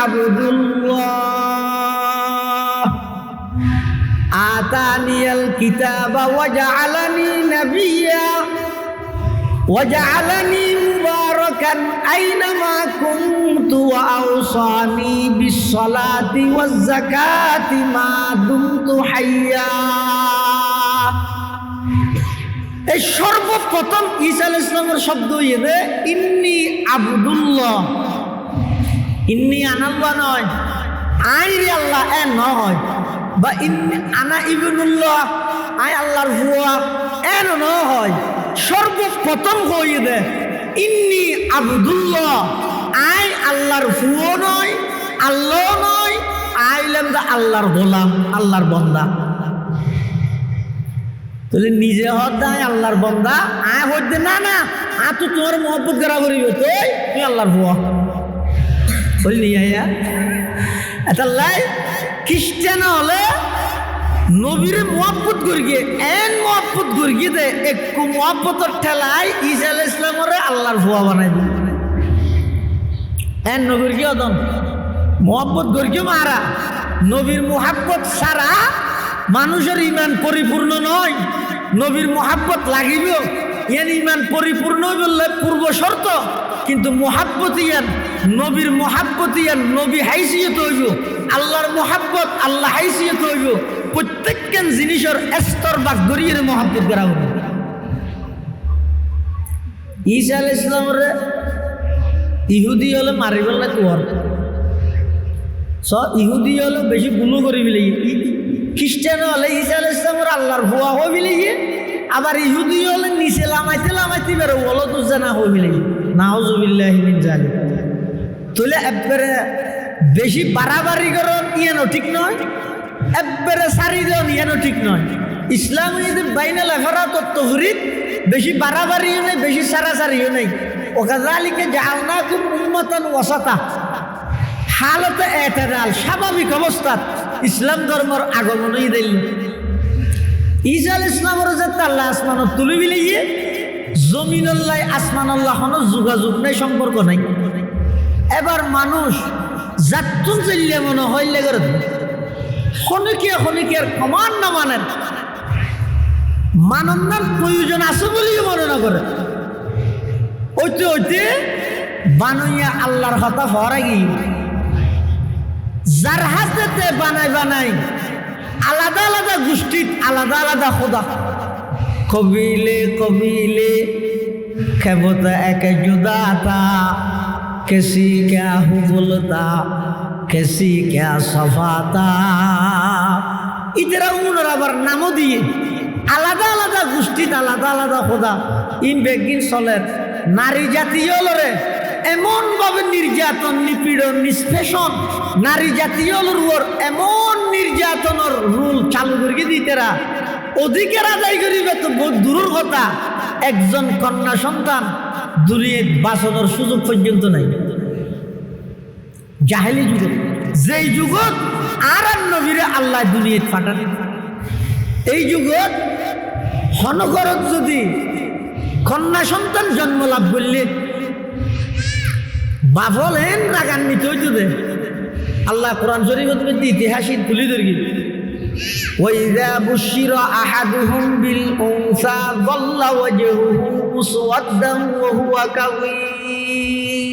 আবদুল্লাহ আতানিয়াল কিতাবা ওয়া জাআলানি নাবিয়্যা ওয়া জাআলানি মুবারাকান আইনামা কুনতু ওয়া আওসানি বিস-সালাতি ওয়াজ-যাকাতি মা দুমতু হাইয়্যা। এই সর্বপ্রথম ঈসা আলাইহিস সালামের শব্দ ইয়ে ইন্নী আবদুল্লাহ ইন্নী আনাল্লাহ নয় আই রে আল্লাহ এ নয় বা ইন্নী আনা ইবনুল্লাহ আই আল্লাহর ফুয়া এন নয় সর্বপ্রথম হয়ে দে ইন্নী আবদুল্লাহ আই আল্লাহর ফুয়া নয় আল্লাহ নয় আইলাম দা আল্লাহর গোলাম আল্লাহর বান্দা তাহলে নিজে হদায় আল্লাহর বান্দা আয় হইতে না না আ তো তোমার মহব্বত করা করিব তুই আল্লাহর ফুয়া বলি নিয়ে এটা লাই খ্রিস্টান হলে নবীরে মহব্বত করি গিয়ে এন মহব্বত করি গিয়ে দে একটু মহব্বতের ঠেলায় ঈসা আলাইহিস সালামের আল্লাহর ফুয়া বানাই দিল এন নবীর কি অদম মহব্বত করি গিয়ে মারা নবীর মহব্বত ছাড়া মানুষের ইমান পরিপূর্ণ নয় নবীর মহাব্বত লাগিব ইয়ান ইমান পরিপূর্ণ বললে পূর্ব শর্ত কিন্তু মহাব্বত ইয়ান নবীর মহাব্বত ইয়ান নবী হাইসিয়ত হইব আল্লাহর মহাব্বত আল্লাহ হাইসিয়ত হইব প্রত্যেকজন জিনিসের স্তর বা গরিয়ের মহাব্বত করা হবে। ঈসা আলাইহিস সালামের ইহুদি হলে মারিবেল না তোর ইহুদি হলে বেশি গুলো করে বিলে, খ্রিস্টান হলে ঈসা আলাইহিস সালামের আল্লাহর ভুয়া হয়ে বিলে, আবার ইহুদি হলে নিচে লামাইতে বেরো বলো তো জানা হয়ে বিলে। নাউজুবিল্লাহি মিন যালিক। তাহলে একবারে বেশি বাড়াবাড়ি করন ইয়ানো ঠিক নয়, একবারে সারি দেন ইয়ানো ঠিক নয়। ইসলামীদের বাইনা লেখারা তত্ত্বহরিত বেশি বাড়াবাড়িও নেই, বেশি সারাসারিও নেই। ওকাযালিকা জাআলনাকুম উম্মাতান ওয়াসাতা, হালতে এতেদাল, স্বাভাবিক অবস্থাত ইসলাম ধর্মের আগমনই দিল। ঈসা আলাইহিস সালামের যে আল্লাহ আসমানত তুলি বিলিয়ে, জমিনুল্লাহ আসমানুল্লাহ কোনো যোগাযোগ নাই, সম্পর্ক নাই। এবার মানুষ যাতুন চললে মনে হইলে করে খনিকের কমান না মানেন, মানন্দার প্রয়োজন আছে বলেই মনে না করে। ওইতে বানাইয়া আল্লাহর কথা হওয়ার গিয়ে যার হাতে বানাই আলাদা আলাদা গোষ্ঠীর আলাদা আলাদা খোদা, কবিলে খেবতা একে জুদাতা, কেসি ক্যা হুবলতা, কেসি ক্যা সফাতা। ইতারা উনার আবার নামও দিয়ে আলাদা আলাদা গোষ্ঠীর আলাদা আলাদা খোদা। ইন বেগিন চলের নারী জাতীয় লড়ে এমন ভাবে নির্যাতন, নিপীড়ন, নিষ্পেষণ, নারী জাতীয় লড়ুয়ার এমন নির্যাতনের রুল চালু করে দিতেরা অধিকার আদায় করিবে তো বহুত দূরের কথা, একজন কন্যা সন্তান দুনিয়ায় বাঁচানোর সুযোগ পর্যন্ত নাই। জাহেলি যুগ, যেই যুগত আর নবীরে আল্লাহ দুনিয়ায় পাঠান, এই যুগত হনগরত যদি কন্যা সন্তান জন্ম লাভ করলে বাফলেন রাগান্বিত হইতো দে। আল্লাহ কোরআন শরীফত মধ্যে ইতিহাসিক তুলি ধরি, ওয়াইযা বুশিরা আহাদুহুম বিল উনসা যাল্লা ওয়াজহুহু মুসওয়াদ্দান ওয়া হুয়া কাযীব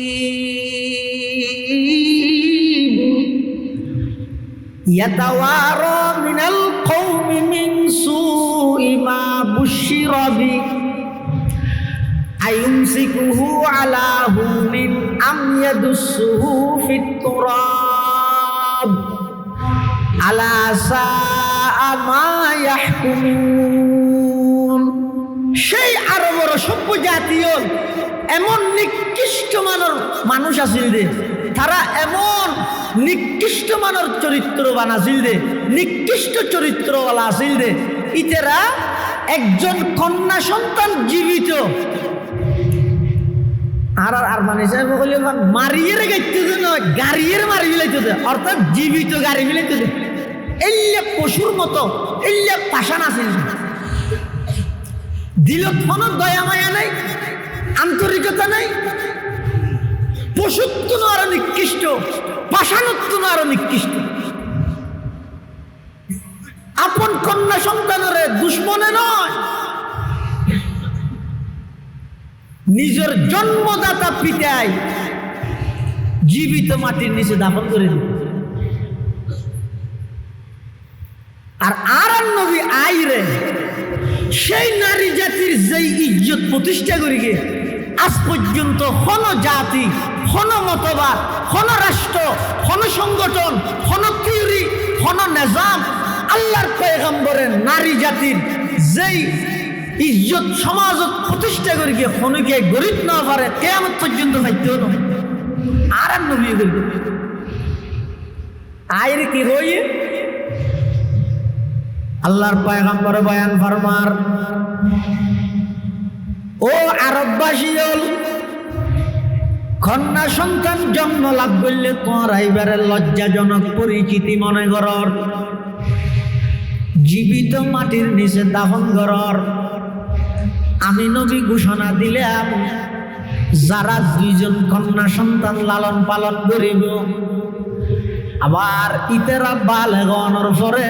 ইয়াতাওয়ারা মিনাল কওমি মিন সুই মা বুশিরা বি আইয়ুমসিকুহু আলা হুনিন আম ইয়াদুসসুহু ফিত তুরাব আলা সাআ মা ইয়াহকুমুন। সেই আরবের সভ্য জাতীয় এমন নিকৃষ্ট মানের মানুষ আছিল দে, তারা এমন নিকৃষ্ট মানের চরিত্রবান আছিল দে, নিকৃষ্ট চরিত্রওয়ালা আছিল দে। ইতেরা একজন কন্যা সন্তান জীবিত আর মানে মারিয়ে গাইতে নয়, গাড়িয়ে মারি ফেলাইতে দে, অর্থাৎ জীবিত গাড়ি ফেলাইতে দে। এল্লে পশুর মতো, এল্লে পাষাণ আছিল, দিলত কোনো দয়া মায়া নাই, আন্তরিকতা নাই। পশুত্ব আরো নিকৃষ্ট, পাষাণত্ব আরো নিকৃষ্ট। আপন কন্যা সন্তানের দুশ্মনে নয়, নিজের জন্মদাতা পিতায় জীবিত মাটির নিচে দাফন করে দিল। আর নবী আইরে সেই নারী জাতির যেই ইজ্জত প্রতিষ্ঠা করি গে আজ পর্যন্ত কোন জাতি, কোন মতবাদ, কোন রাষ্ট্র, কোন সংগঠন, কোন থিওরি, কোন নিজাম আল্লাহর পয়গম্বরের নারী জাতির যেই ইজ্জত সমাজত প্রতিষ্ঠা করি গিয়ে কোনকে গরিব না পারে কিয়ামত পর্যন্ত পাইতে হতো। আর নবী আয়ের কি হই আল্লাহর পয়গম্বর বয়ান ফরমার, ও আরববাসী হল কন্যা সন্তান জন্ম লাভ করলে তোমার এইবারে লজ্জাজনক পরিচিতি মনে করর, জীবিত মাটির নিচে দাফন করর। আমি নবী ঘোষণা দিলাম, যারা দুইজন কন্যা সন্তান লালন পালন করিব, আবার ইতেরা বালেগনের পরে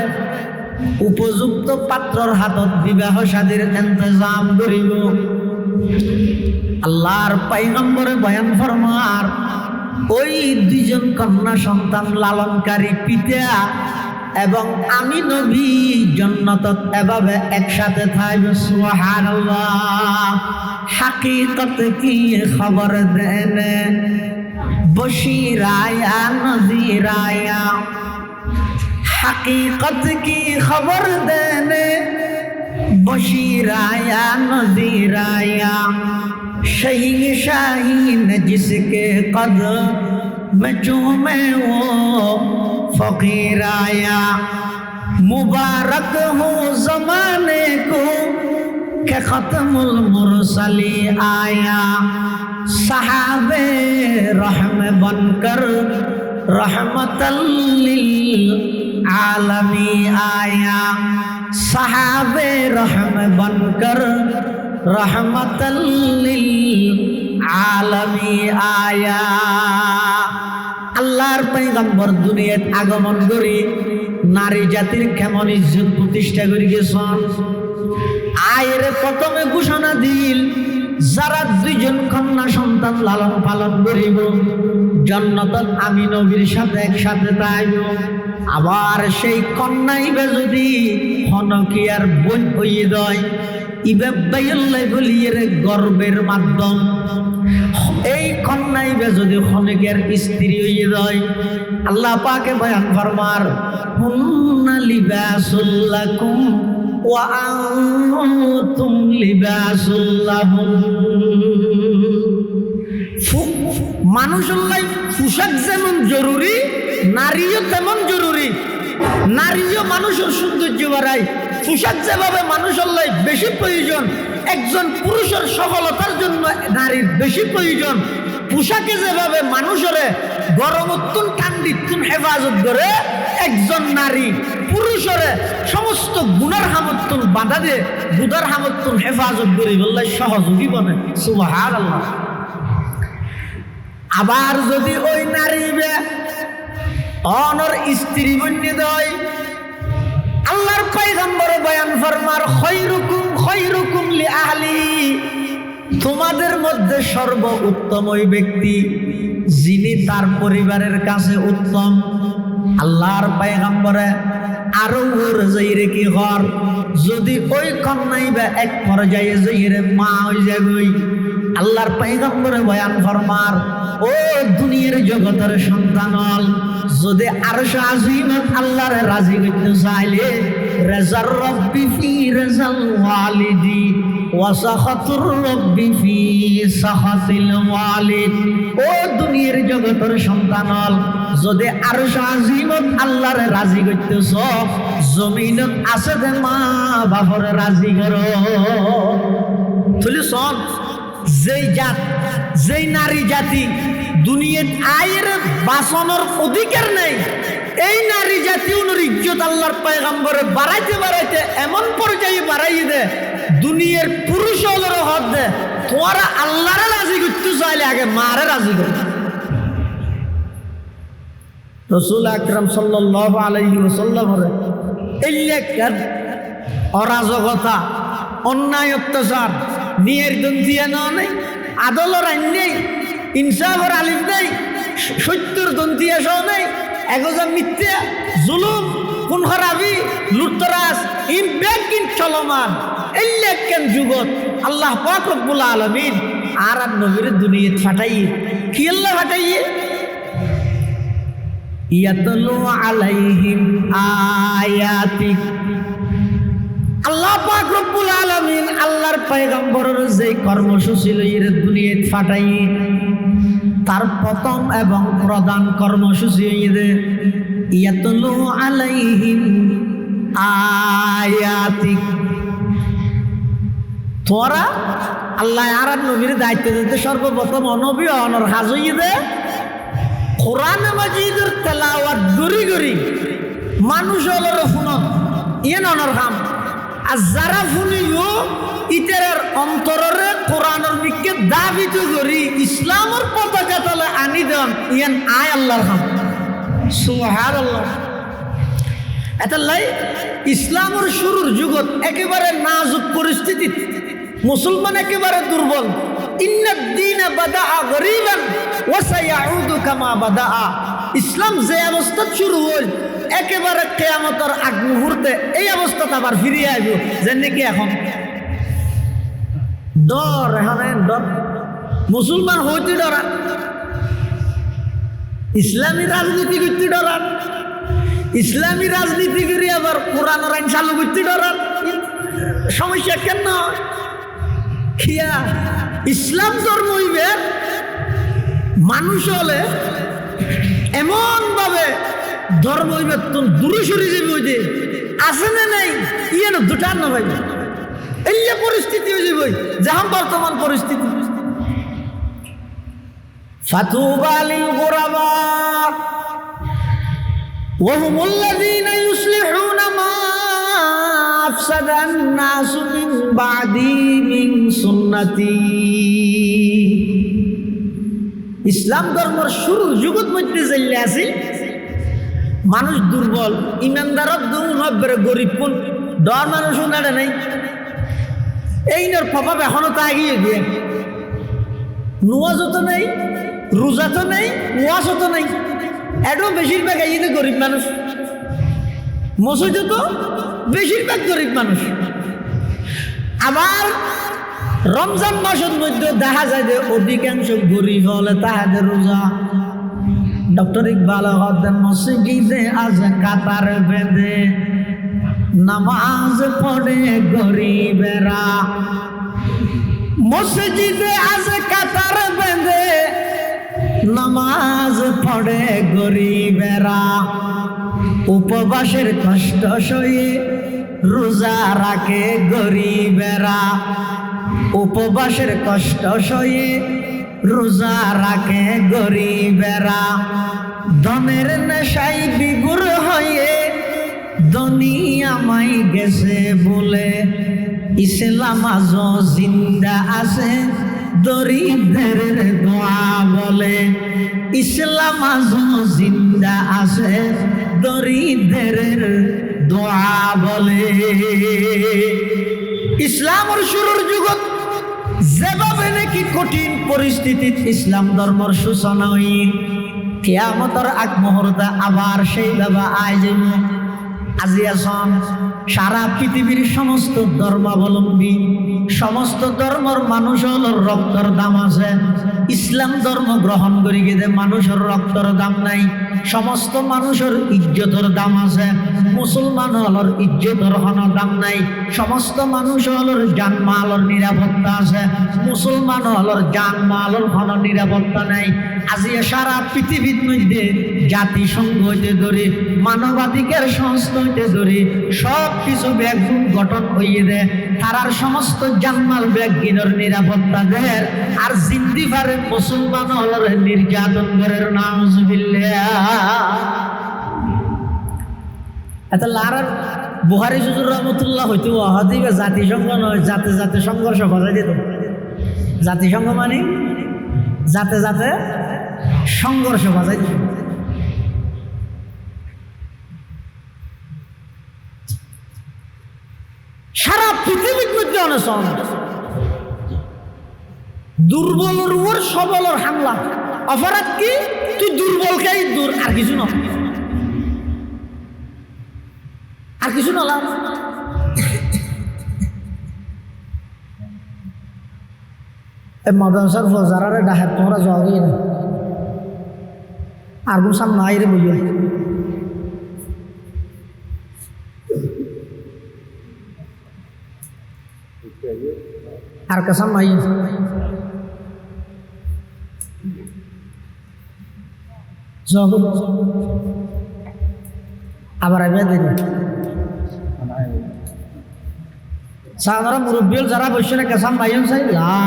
উপযুক্ত পাত্রর হাতত বিবাহ শাদীর ইন্তজাম করিব। আল্লাহর পয়গম্বরে বয়ান ফরমার, ওই দুইজন কন্যা সন্তান লালনকারী পিতা এবং আমি নবী জান্নাতত এভাবে একসাথে থাকবে। সুবহানাল্লাহ। হাকিকত কি খবর দেন बशीर आया नज़ीर आया, हकीकत की खबर देने बशीर आया नज़ीर आया, शहीन शाहीन जिसके कदम में चूमे वो फकीर आया। मुबारक हो ज़माने को कि ख़त्मुल मुरसली आया, सहाबे रहम बनकर रहमतल लिल आलमी आया, सहाबे रहम बनकर रहमतल लिल आलमी आया। আল্লাহর পয়গম্বর দুনিয়াত আগমন করে নারী জাতির কেমন ইজ্জত প্রতিষ্ঠা করে গেছেন। আয়ের প্রথমে ঘোষণা দিল, যারা দুইজন কন্যা সন্তান লালন পালন করিব জান্নাতত আমি নবীর সাথে একসাথে থাকব। আবার সেই কন্যাইবে যদি হনকিয়ার বোন হইয়ে দেয়, ইবে বাইল্লাই বলিয়ে গর্বের মাধ্যম। এই কন্যাইবে যদি হনকিয়ার স্ত্রী হইয়ে দেয়, আল্লাহ পাকে বয়ান ফরমার, হুন্না লিবাসুল লাকুম ওয়া আনতুম লিবাসুল লাহুম। মানুষের লাই পোশাক যেমন জরুরি, নারীও তেমন জরুরি। নারীও মানুষের সৌন্দর্য বাড়ায়। পোশাক যেভাবে মানুষের লাই বেশি প্রয়োজন, একজন পুরুষের সফলতার জন্য নারীর বেশি প্রয়োজন। পোশাকে যেভাবে মানুষের গরমোত্তন ঠান্ডিত্তন হেফাজত করে, একজন নারী পুরুষের সমস্ত গুণার হামত্তন বাধা দিয়ে গুদার হামত্তন হেফাজত করে বললে সহযোগী বনে। সুবহানাল্লাহ। আবার যদি ওই নারী অনর স্ত্রী বন্যে দেয়, আল্লাহর পয়গম্বর বয়ান ফরমার, খৈরুকুম লি আহলি, তোমাদের মধ্যে সর্ব উত্তম ওই ব্যক্তি যিনি তার পরিবারের কাছে উত্তম। আল্লাহর পয়গম্বরে আরো ওর যাইরে কি হর, যদি ওই কন্যাইবা এক পর্যায়ে যাইরে মা হই যাগই, আল্লাহর পয়গম্বরে বয়ান ফরমার, ও দুনিয়ার জগতের সন্তান হল, যদি আরশ আজিমত আল্লাহরে রাজি করতে চাইলে রাজার রব্বি ফি রাজাল ওয়ালিদি ওয়া সাখাতুর রব্বি ফি সাখাতিল ওয়ালিদ। ও দুনিয়ার জগতের সন্তান হল, যদি আরশ আজিমত আল্লাহরে রাজি করতেছ, জমিনত আছে যে মা বাপরে রাজি করো। তুলি শোন, যেই নারী জাতি দুনিয়ার আয়ের বাসনের অধিকার নেই, এই নারী জাতি ওনার ইজ্জত আল্লাহর পয়গম্বরে বাড়াইতে বাড়াইতে এমন পর্যায়ে বাড়াই দে, দুনিয়ার পুরুষ হলের হদ দে, তোরা আল্লাহরে রাজি করতে চাইলে আগে মারে রাজি কর। রাসূল আকরাম সাল্লাল্লাহু আলাইহি ওয়াসাল্লাম এই অরাজকতা, অন্যায়, অত্যাচার নির্দন দিয়া নেই, আদলের আইন নেই, ইনসাফের আলিফ নেই, সত্যর দন্তিয়া সহ নেই, এগোজা মিথ্যা, জুলুম, খুন খারাপি, লুটতরাজ ইন ব্যাংকিং চলমান। এই কেন যুগত আল্লাহ পাক রব্বুল আলামিন আর নবীর দুনিয়াত ফাটাইয়ে কি আল্লাহ ফাটাইয়ে, ইয়াতলু আলাইহিম আয়াতি। আল্লাহ পাক রব্বুল আলামিন আল্লাহর পয়গম্বরের যে কর্মসূচি লইরে দুনিয়াত ফাটাই, তার প্রথম এবং প্রধান কর্মসূচি হইছে ইয়াতলু আলাইহিম আয়াতি। তোরা আল্লাহ আর নবীর দায়িত্ব দিতে সর্বপ্রথম অনবী অনর হাজই দে কোরআন মাজিদের তেলাওয়াত গরি গরি মানুষ হলোর শুনত ইয়ে অনর কাম। আর যারা শুনিও ইতার অন্তরের কোরআনের দিকে দাবিত করি ইসলামের পতাকা তলে আনি দেন, ইয়ান আয় আল্লাহর কাম। সুবহানাল্লাহ। এটা লাই ইসলামের শুরুর যুগত একেবারে নাজুক পরিস্থিতি, মুসলমান একেবারে দুর্বল। ইন্নাদ দীনা বাদাআ গরীবান ওয়া সায়াউদু কামা বাদাআ। ইসলাম যে অবস্থা শুরু হল একেবারে কিয়ামতের আগ মুহূর্তে এই অবস্থাতে আবার ফিরিয়ে আসব, যেন নাকি এখন ডর, এখন ডর মুসলমান হইতে ডরা। ইসলামী রাজনীতি করতে ডরান, ইসলামী রাজনীতি করে আবার কোরআনের আইন চালু করতে ডরান। সমস্যা কেন? খিয়া ইসলাম ধর্ম হইবে মানুষ হলে এমন ভাবে ধর্ম হইবে দূরে সরে যাবে। ওই যে আছে না নাই ইয়ে না দুটা না ভাই, এই পরিস্থিতি হয়ে যাবে যেমন বর্তমান পরিস্থিতি। ফাতুবা লিল গুরাবা ওয়া হুমুল্লাযীনা ইউসলিহুনা মা আফসাদান নাসু মিন বাদি মিন সুন্নতি। ইসলাম ধর্মের শুরুর যুগত মধ্যে চলে আছে মানুষ দুর্বল, ইমানদার গরিব, কোন ডর মানুষ নাড়ে নাই। এই নর প্রভাব এখনো তা এগিয়ে গিয়ে নুয়াজও তো নেই, রোজা তো নেই, ওয়াজও তো নেই। এটাও বেশিরভাগ এই যে গরিব মানুষ, মসজিদে তো বেশিরভাগ গরিব মানুষ। আবার রমজান মাসের মধ্যে দেখা যায় যে অধিকাংশ গরিব হলে তাহাদের রোজা। ডক্টর ইকবাল হতেন মসজিদে আজ কাতার বেঁধে নামাজ পড়ে গরিবেরা, মসজিদে আজ কাতার বেঁধে নামাজ পড়ে গরিবেরা, উপবাসের কষ্ট সয়ে রোজা রাখে গরিবেরা, উপবাসের কষ্ট সয়ে রোজা রাখে গরিবেরা। ধনের নেশাই বিগুর হয়ে দুনিয়ামাই গেছে বলে ইসলাম আজও জিন্দা আছে গরিবদের দোয়া বলে। ইসলাম আজও জিন্দা আছে গরিবদের দোয়া বলে। ইসলামের শুরুর যুগত যেভাবে নাকি কঠিন পরিস্থিতিত ইসলাম ধর্মের সূচনা হই, কিয়ামতের আগ মুহূর্তে আবার সেইভাবে আয় যাইব। আজি আসন সারা পৃথিবীর সমস্ত ধর্মাবলম্বী, সমস্ত ধর্মের মানুষের রক্তর দাম আছে। ইসলাম ধর্ম গ্রহণ করি গেলে মানুষের রক্তর দাম নাই, সমস্ত মানুষের ইজ্জতের দাম আছে। মুসলমান হলর ইজ্জতের হন দাম নাই, সমস্ত মানুষ হলর জানমালের নিরাপত্তা আছে। মুসলমান হলর জানমালের হন নিরাপত্তা নাই। আজি সারা পৃথিবীর মধ্যে জাতিসংঘ হইতে ধরে মানবাধিকার সংস্থা হইতে ধরে সব কিছু ব্যাগুণ গঠন হইয়ে দেয়। তারার সমস্ত জানমাল ব্যাগিনের নিরাপত্তা দেয়, আর জিন্দি পারে মুসলমান হলর নির্যাতন করে। নাউজুবিল্লাহ। এত লারার বুহারি হুজুর রহমতুল্লাহ হইতে দিবে জাতিসংঘ নয়, জাতে জাতে সংঘর্ষ বাজাই দিত। জাতিসংঘ মানে জাতে জাতে সংঘর্ষ বাজাই দিত। সারা পৃথিবীর মধ্যে অনেক দুর্বলের উপর সবলের হামলা। অপরাধ কি? তুই দুর্বলকেই দূর, আর কিছু না, আর কিছু না। মাদ্রাসার ফজারারে ডাহে তোমরা যাওয়াই না, আর গুসাম নাই রে বলিয়া। আর কাসাম নাই আবার আইবে দেরি সাধারণ মুরব্বী যারা বসে না কাসাম ভাইন চাই লা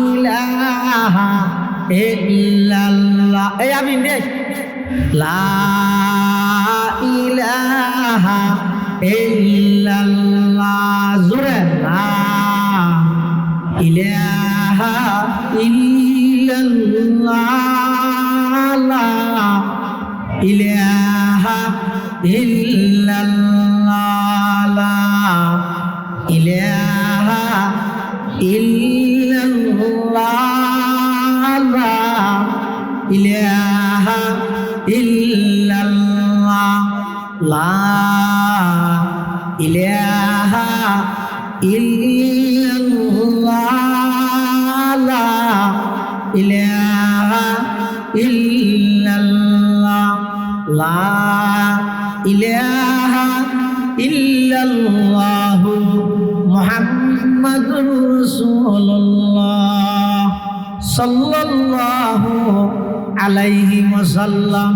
ইলাহা ইল্লাল্লাহ। এই আমি নে লা ইলাহা ইল্লাল্লাহ, জোরে লা ইলাহা ইল্লাল্লাহ, লা ইলাহা ইল্লাল্লাহ, লা ইলাহা ইল্লাল্লাহ, লা ইলাহা ইল্লাল্লাহ, লা ইলাহা ইল্লাল্লাহ, লা ইলাহা ইল্লাল্লাহ লা ইলাহা ইল্লাল্লাহু মুহাম্মাদুর রাসূলুল্লাহ সাল্লাল্লাহু আলাইহি ওয়াসাল্লাম।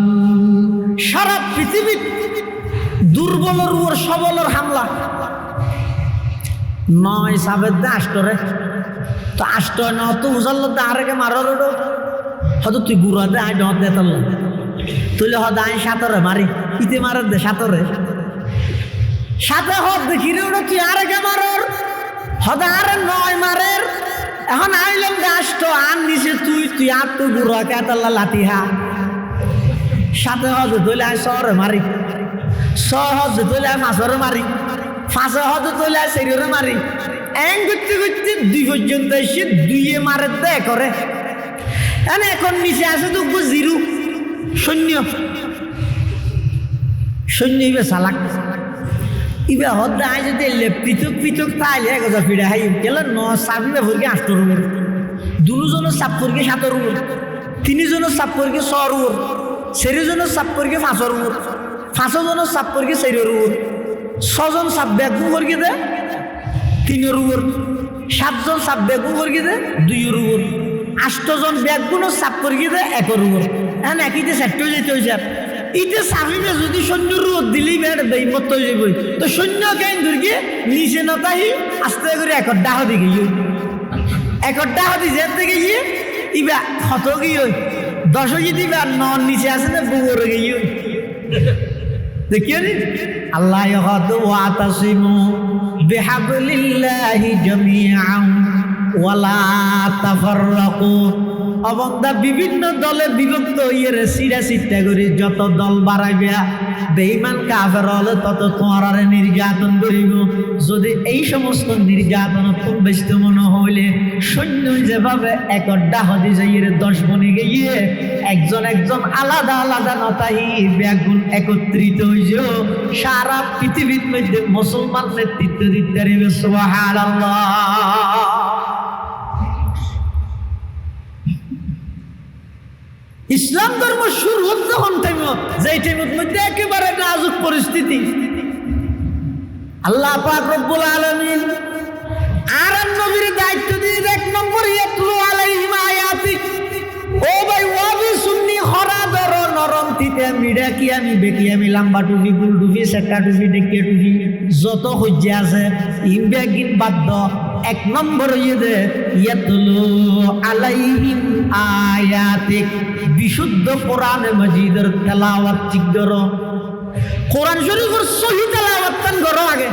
সারা পৃথিবী দুর্বলের উপর সবলের হামলা। নয় সাবেদ দে আষ্টরে তো আষ্ট ন তো উজাল্লা দে আরেকে মারার হয়তো তুই গুড়া দে আই ডর দে তাল তুইলে হদ আই সাঁতরে মারি ইতে মারার দে সাঁতরে সাথে হদ দেখি রে ওটা তুই আরেকে মারার হদ আরে নয় মারের এখন আইলাম দে আষ্ট আর নিচে তুই আর তুই গুড়া কে তাল্লা লাতিহা সাথে হদ তুইলে আই শহরে মারি সহজ তুলে মাছরে মারি ফাঁসে হজ তুলে সেরিরে মারি এং করতে করতে দুই পর্যন্ত এসে দুইয়ে মারে দে করে এখন নিচে আসে তো জিরু সৈন্য সৈন্য ইবে চালাক ইবে হদ আই যদি এলে পৃথক পৃথক তাইলে এক হাজার ফিরে হাই গেলে ন চাপিবে ভরকে আষ্টর উপর দুজনের চাপ করকে সাতর উপর তিনজনের চাপ করকে ছর উপর সেরিজনের চাপ করকে পাঁচর উপর পাঁচজনের চাপ করকে চারির উপর ছজন চাপ বেগু করকে দে তিনের উপর সাতজন চাপ বেগু করকে দে দুইয়ের উপর আষ্টজন বেগুনো চাপ করকে দে একের উপর এখন একইতে সেট হয়ে যেতে হয়েছে ইতে চাপিবে যদি সৈন্যর রোদ দিলেই বেড় বেইমত হয়ে যাবে তো সৈন্য কেন ধরকে নিচে নতাহি আস্তে করে একর ডাহ দিকে একর ডাহ দি যে থেকে গিয়ে ইবা ক্ষত গিয়ে দশ দিবা ন নিচে আছে না বুবর গিয়ে দেখিও নি আল্লাহ ওয়াতাসিমু বিহাবলিল্লাহি জামিআন ওয়ালা তাফাররাকু। অবন্ধা বিভিন্ন দলে বিভক্ত হইয়ে সিরা সিটটা করে যত দল বাড়াইবে বেঈমান কাফের হলে তত তোমার নির্যাতন করিব। যদি এই সমস্ত নির্যাতন খুব বেশি মনে হইলে সৈন্য যেভাবে একড্ডা হদি যাইয়ে 10 বনে গিয়ে একজন একজন আলাদা আলাদা নতাহি ব্যাগুন একত্রিত হইছে সারা পৃথিবীর মধ্যে মুসলমান নেতৃত্ব দিতে পারবে। সুবহানাল্লাহ। ইসলাম ধর্ম শুরু হতে হন টাইম যে টাইমের মধ্যে একেবারে নাজুক পরিস্থিতি আল্লাহ পাক রব্বুল আলামিন আর নবীর দায়িত্ব দিয়ে 1 নম্বর ইয়াতলু আলাইহিম আয়াতিক। ও ভাই ওয়াবি সুন্নি হরা দর নরম তিতে মিডা কি আমি বেকি আমি লম্বা টুপি গুল টুপি সেটা টুপি ডেকে টুপি যত হজ্জে আছে ইমবে গিন বাদ্য 1 নম্বর ইয়াতলু আলাইহিম আয়াতিক। বিশুদ্ধ কোরআনে মাজিদের তেলাওয়াত ঠিক করো। কোরআন শরীফের সহি তেলাওয়াত তান করো আগে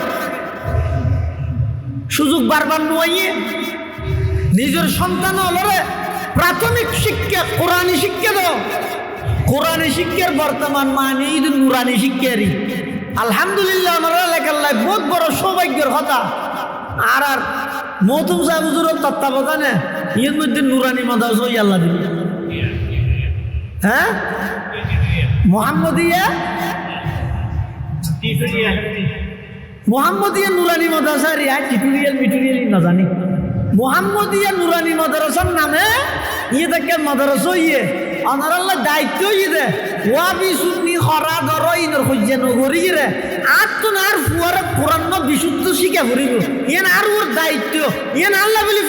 সুযোগ বারবার নয় নিজের সন্তান হলরে প্রাথমিক শিক্ষা কোরআনী শিক্ষা দাও। কোরআনী শিক্ষার বর্তমান মানে ঈদ নুরানি শিক্ষারই আলহামদুলিল্লাহ আমার এলাকার লাই বহুত বড় সৌভাগ্যের কথা। আর আর মৌতুম সাহেব হুজুরের তত্ত্বাবধানে এর মধ্যে নুরানি মাদ্রাসা আল্লাহ দিল। হ্যাঁ মোহাম্মদিয়া নুরানি মাদ্রাসা রিয়া টিউটোরিয়াল মিটুরিয়াল না জানি মোহাম্মদিয়া নুরানি মাদ্রাসার নামে ইয়ে থেকে মাদ্রাসা ইয়ে আমার আল্লাহ দায়িত্ব ইয়ে দে ওয়াবি সুন্নি হরা ধর ইনর হজ্জে নগরী রে আর তো আর ফুয়ারে কোরআন বিশুদ্ধ শিখা ফুরিব ইয়েন আর ওর দায়িত্ব ইয়েন আল্লাহ বলি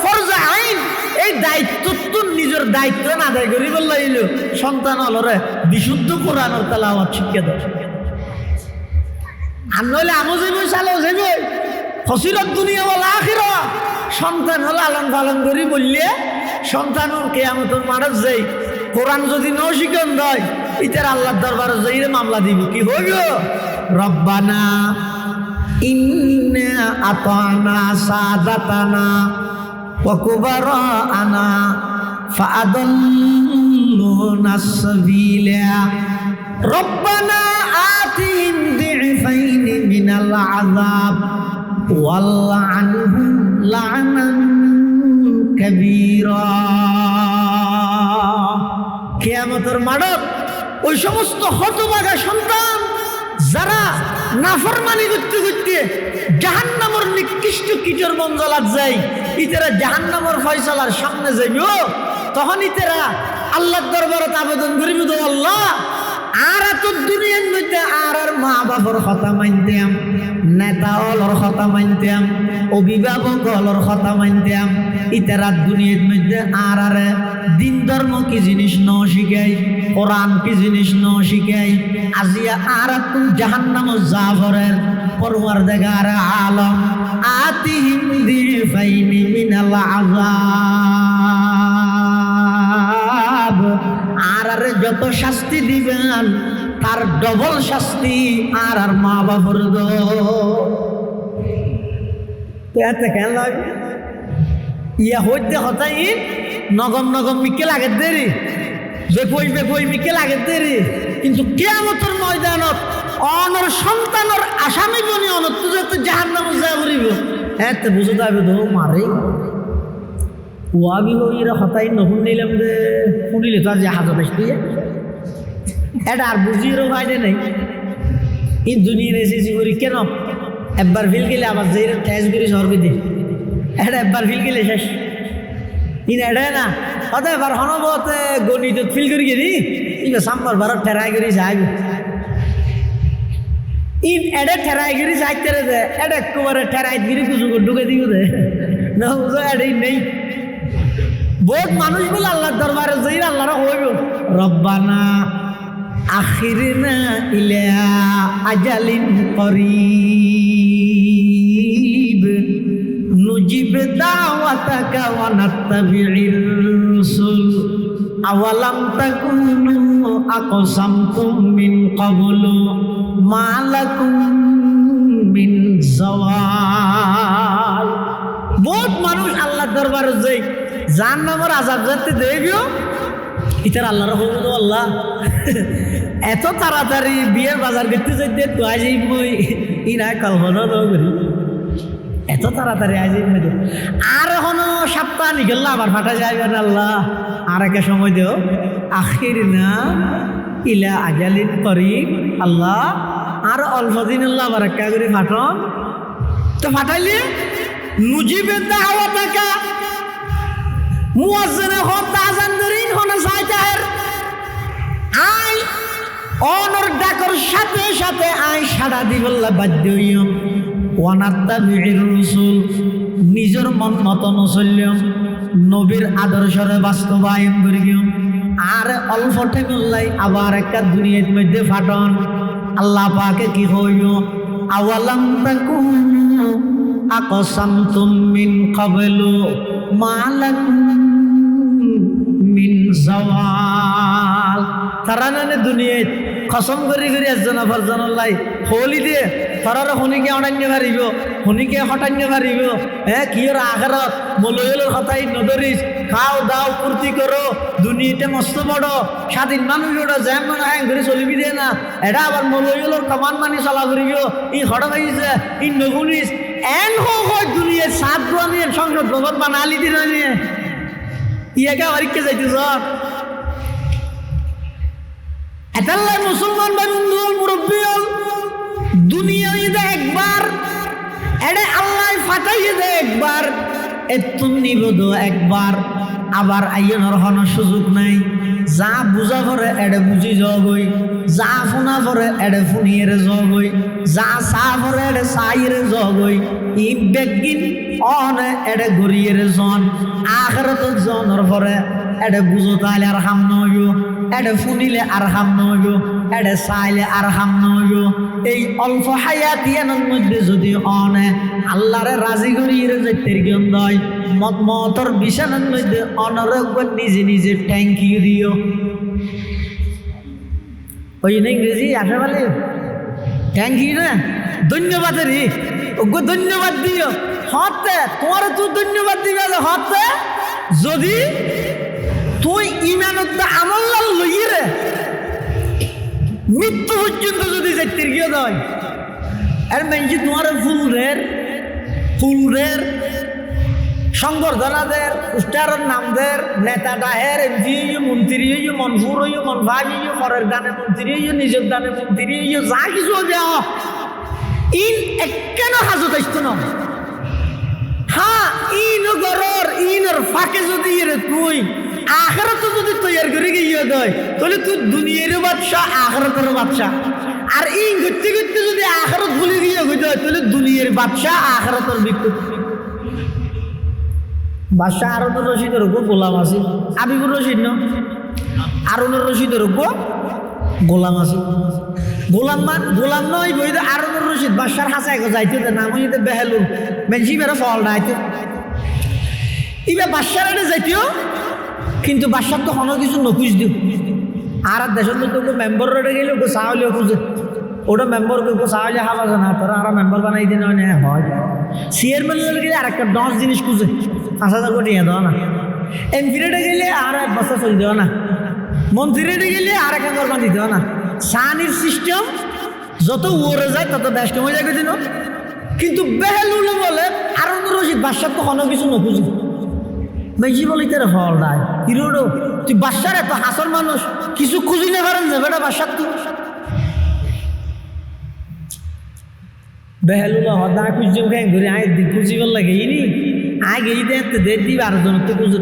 ফরজ আইন। এই দায়িত্ব তো নিজের দায়িত্ব না আদায় করি বললাইল সন্তান হলরে বিশুদ্ধ কোরআনের তেলাওয়াত শিক্ষা দেয়। আর নইলে আমো যাইব চালো যাইব ফসিলত দুনিয়া বলা আখিরা। সন্তান হল আলন পালন করি বললে সন্তানের কিয়ামতের মাঠে যাই কোরআন যদি ন শিখন দেয় ইতার আল্লাহর দরবারে যাই মামলা দিব কি হইব রব্বানা ইন্না আতানা সাদাতানা ওয়া কুবারানা ফাআদাল্লুনা সাবিলা রব্বানা আতিহিম দি'ফাইনি মিনাল আযাব ওয়ালআনহুম লা'নান কাবীরা। কিয়ামতের মাঠত ওই সমস্ত হতভাগা সন্তান যারা নাফরমানি করতে করতে জাহান্নামের নিকৃষ্ট কীটের মঞ্জলাত যায় ইতারা জাহান্নামের ফয়সালার সামনে যাইব তখন ইতারা আল্লাহর দরবারে আবেদন করিব তো আল্লাহ আর এত দুনিয়ার মধ্যে আর মা বাবার কথা মানতাম, নেতা হলর কথা মানতাম, অভিভাবক হলর কথা মানতাম, ইতারা দুনিয়ার মধ্যে আর দিন ধর্ম কি জিনিস ন শিখাই, কোরআন কি জিনিস ন শিখাই, আজিয়া আর তুম জাহান্নাম জাফরের পরওয়ারদিগার আলম আতিহিম দিফাইনি মিনাল আযাব, আর যত শাস্তি দিবেন তার ডবল শাস্তি আর মা বাবার দো এতে কেন লাগে ইয়া হইতে হতাই নগম নগম মিকে লাগে দেরি যে কইবে কই মিকে লাগে দেরি, কিন্তু কিয়ামতের ময়দানত অনর সন্তানর আসামি বনি অনত তো জাহান্নাম যা করিব এতে বুঝে যাবে তো মারে ওয়াবি হইরা হতাই নহন নিলাম যে শুনিলে তো আর যে হাজার আসতে এটা আর বুঝিয়েরও ফায়দা নেই। এই দুনিয়ার এসেছি করি কেন একবার ফিল গেলে আবার যে ঠেস করি সরবি দি এটা একবার ফিল গেলে শেষ ইন এটা না হতে এবার হনবতে গণিত ফিল করি গেলি ইবে সাম্বার ভারত ঠেরাই করি যাই ইন এটা ঠেরাই করি যাইতে রে দে এটা একবারে ঠেরাই গিরি কুচু ঢুকে দিব দে না বুঝো এটাই নেই। বহুত মানুষ বলে আল্লাহর দরবারে যাই আল্লাহরা হইব রব্বানা আখিরনা ইলা আজালিন করিব নুজিব দাওয়াতাকা ওয়া নাত্তাবি'র রাসূল আওয়ালাম তাকুনু আকসামতুম মিন ক্বাবলু মা লাকুম মিন যাওয়াল। বহুত মানুষ আল্লাহর দরবারে যাই জাহান্নামের আযাব যাতে দেবিও ইতার আল্লাহর হুকুম আল্লাহ এত তাড়াতাড়ি বিয়ের বাজার করতে যাইতে তো আজই মই ইনা কল্পনা ন করি এত তাড়াতাড়ি আজই মধ্যে আর এখনো সপ্তাহ নিগেল আবার ফাটা যাবে না আল্লাহ আর একটা সময় দেও আখির না ইলা আজালিন করিব আল্লাহ আর অল্প দিন আল্লাহ আবার একটা করে ফাটন তো ফাটাইলে নুজিবে দাওয়াতাকা মুয়াজ্জিনে হত আযান দরিন হন সাইতার আই অনর ডাকর সাথে সাথে আই সাড়া দিবল্লা বাধ্য হইম ওয়ানাত্তাবি'র রাসূল নিজের মন মতন চলিম নবীর আদর্শরে বাস্তবায়ন করিম আর অল্প টাইমলাই আবার একটা দুনিয়ার মধ্যে ফাটন আল্লাহ পাকে কি হইব আওয়ালাম তাকুনু আকসামতুম মিন ক্বাবলু মা লাকুম মিন যাওয়াল। তারা নানে দুনিয়ায় কসম করি করি একজন আফারজন আল্লাহ হলি দিয়ে তারা শুনিকে অনান্য পারিব শুনিকে হটান্য পারিব হ্যাঁ কিয়র আখেরাত মলয়লের কথাই নদরিস খাও দাও ফুর্তি করো দুনিয়াতে মস্ত বড় স্বাধীন মানুষ ওটা যেমন হ্যাঁ ঘুরে চলিবি দিয়ে না এটা আবার মলয়লের কমান মানি চলা করিব ই হঠাৎ পাইছে ই নগুনিস এন হয় দুনিয়ার সাত নিয়ে সংসদ ভবন বানালি দিন নিয়ে ইয়াকে আরিকে যাইতেছ এটাল্লাই মুসলমান ভাই বন্ধু মুরব্বী দুনিয়া ঈদে একবার এডে আল্লাহ ফাটাইয়ে দে একবার এতুন নিবদ একবার আবার আইয়নের হন সুযোগ নাই যা বুঝা পরে এডে বুঝি যাবই যা ফোনা পরে এডে ফুনিয়ে যাবই যা চা পরে এডে চাইরে যাবই ই বেগিন অনে এডে ঘুরিয়ে জন আখেরাত জনের পরে এডে বুঝো তাইলে আর হাম নইব এডে ফুনিলে আর হাম নইব এডে চাইলে আর হাম নইব। এই অল্প হায়াতিয়ানের মধ্যে যদি অনে আল্লাহরে রাজি করিয়ে যেতে গন্ধয় মত মতর বিছানার মধ্যে অনরক নিজে নিজে ট্যাঙ্কি দিও ওই ইংরেজি আসে বলে থ্যাংক ইউ না ধন্যবাদের ওগো ধন্যবাদ দিও হতে তোমার তো ধন্যবাদ দিবে হতে যদি তুই ইমানত আমল লইয়ে রে মৃত্যু পর্যন্ত যদি যাইতে গিয়ে দেয় আর মেনজি তোমার ফুলদের সংবর্ধনাদের উস্টারের নামদের নেতা ডাহের এমপি মন্ত্রী মনফুর মনফাজ পরের দানে মন্ত্রী নিজের দানে মন্ত্রী যা কিছু দেওয়া ইন কেন হাজত আসতো না হ্যাঁ ইন গরর ইনের ফাঁকে যদি তুই আখিরাত যদি তৈয়ার করে গিয়ে দেয় তাহলে তুই দুনিয়ারও বাদশা আখিরাতেরও বাদশা। আর এই করতে করতে যদি আখিরাত ভুলে গিয়ে হইতে হয় তাহলে দুনিয়ার বাদশা আখিরাতের বিক্ষুব্ধ। বাদশাহ হারুনুর রশিদের উপর গোলাম আছে, হাবিবুর রশিদ না, হারুনুর রশিদের উপর গোলাম আছে। গোলাম নয় বই হারুনুর রশিদ বাদশার হাসা এক যাইতে নাম হইতে বেহেলুল মেনসি বেরো ফল ডাইতে ইবে বাদশার এটা যাইতেও, কিন্তু বাদশার তো কোনো কিছু নখুঁজ দিও। আর দেশের মধ্যে মেম্বার রেটে গেলে ওকে চাউলিও খুঁজে, ওটা মেম্বারকে ওকে চাউলে হাওয়া যায় না, তোরা আরো মেম্বার বানাই দিন হয় চেয়ারম্যান গেলে আর একটা 10 জিনিস খুঁজে 5,000 কোটি দেওয়া না, এমপি রেটে গেলে আর 1 বছর চলে দেওয়া না, মন্ত্রী রেটে গেলে আর 1 একর বাঁধি দেওয়া না। সানির সিস্টেম যত ওরে যায় তত ব্যস্ত হয়ে যায় দিন। কিন্তু বেহেলুল বলে হারুনুর রশিদ বাদশার তো কোনো কিছু নখুঁজি বেশি বলি তোর ফল নাই হিরোডো তুই বাদশার এত হাসর মানুষ কিছু খুঁজি না পারেন যে বেটা বাদশার তুই বেহেলুল হদা খুঁজছে খাই ঘুরে আয় দি খুঁজিবার লাগে ইনি আগে এই দেখতে দে দিবে আর জন তো খুঁজে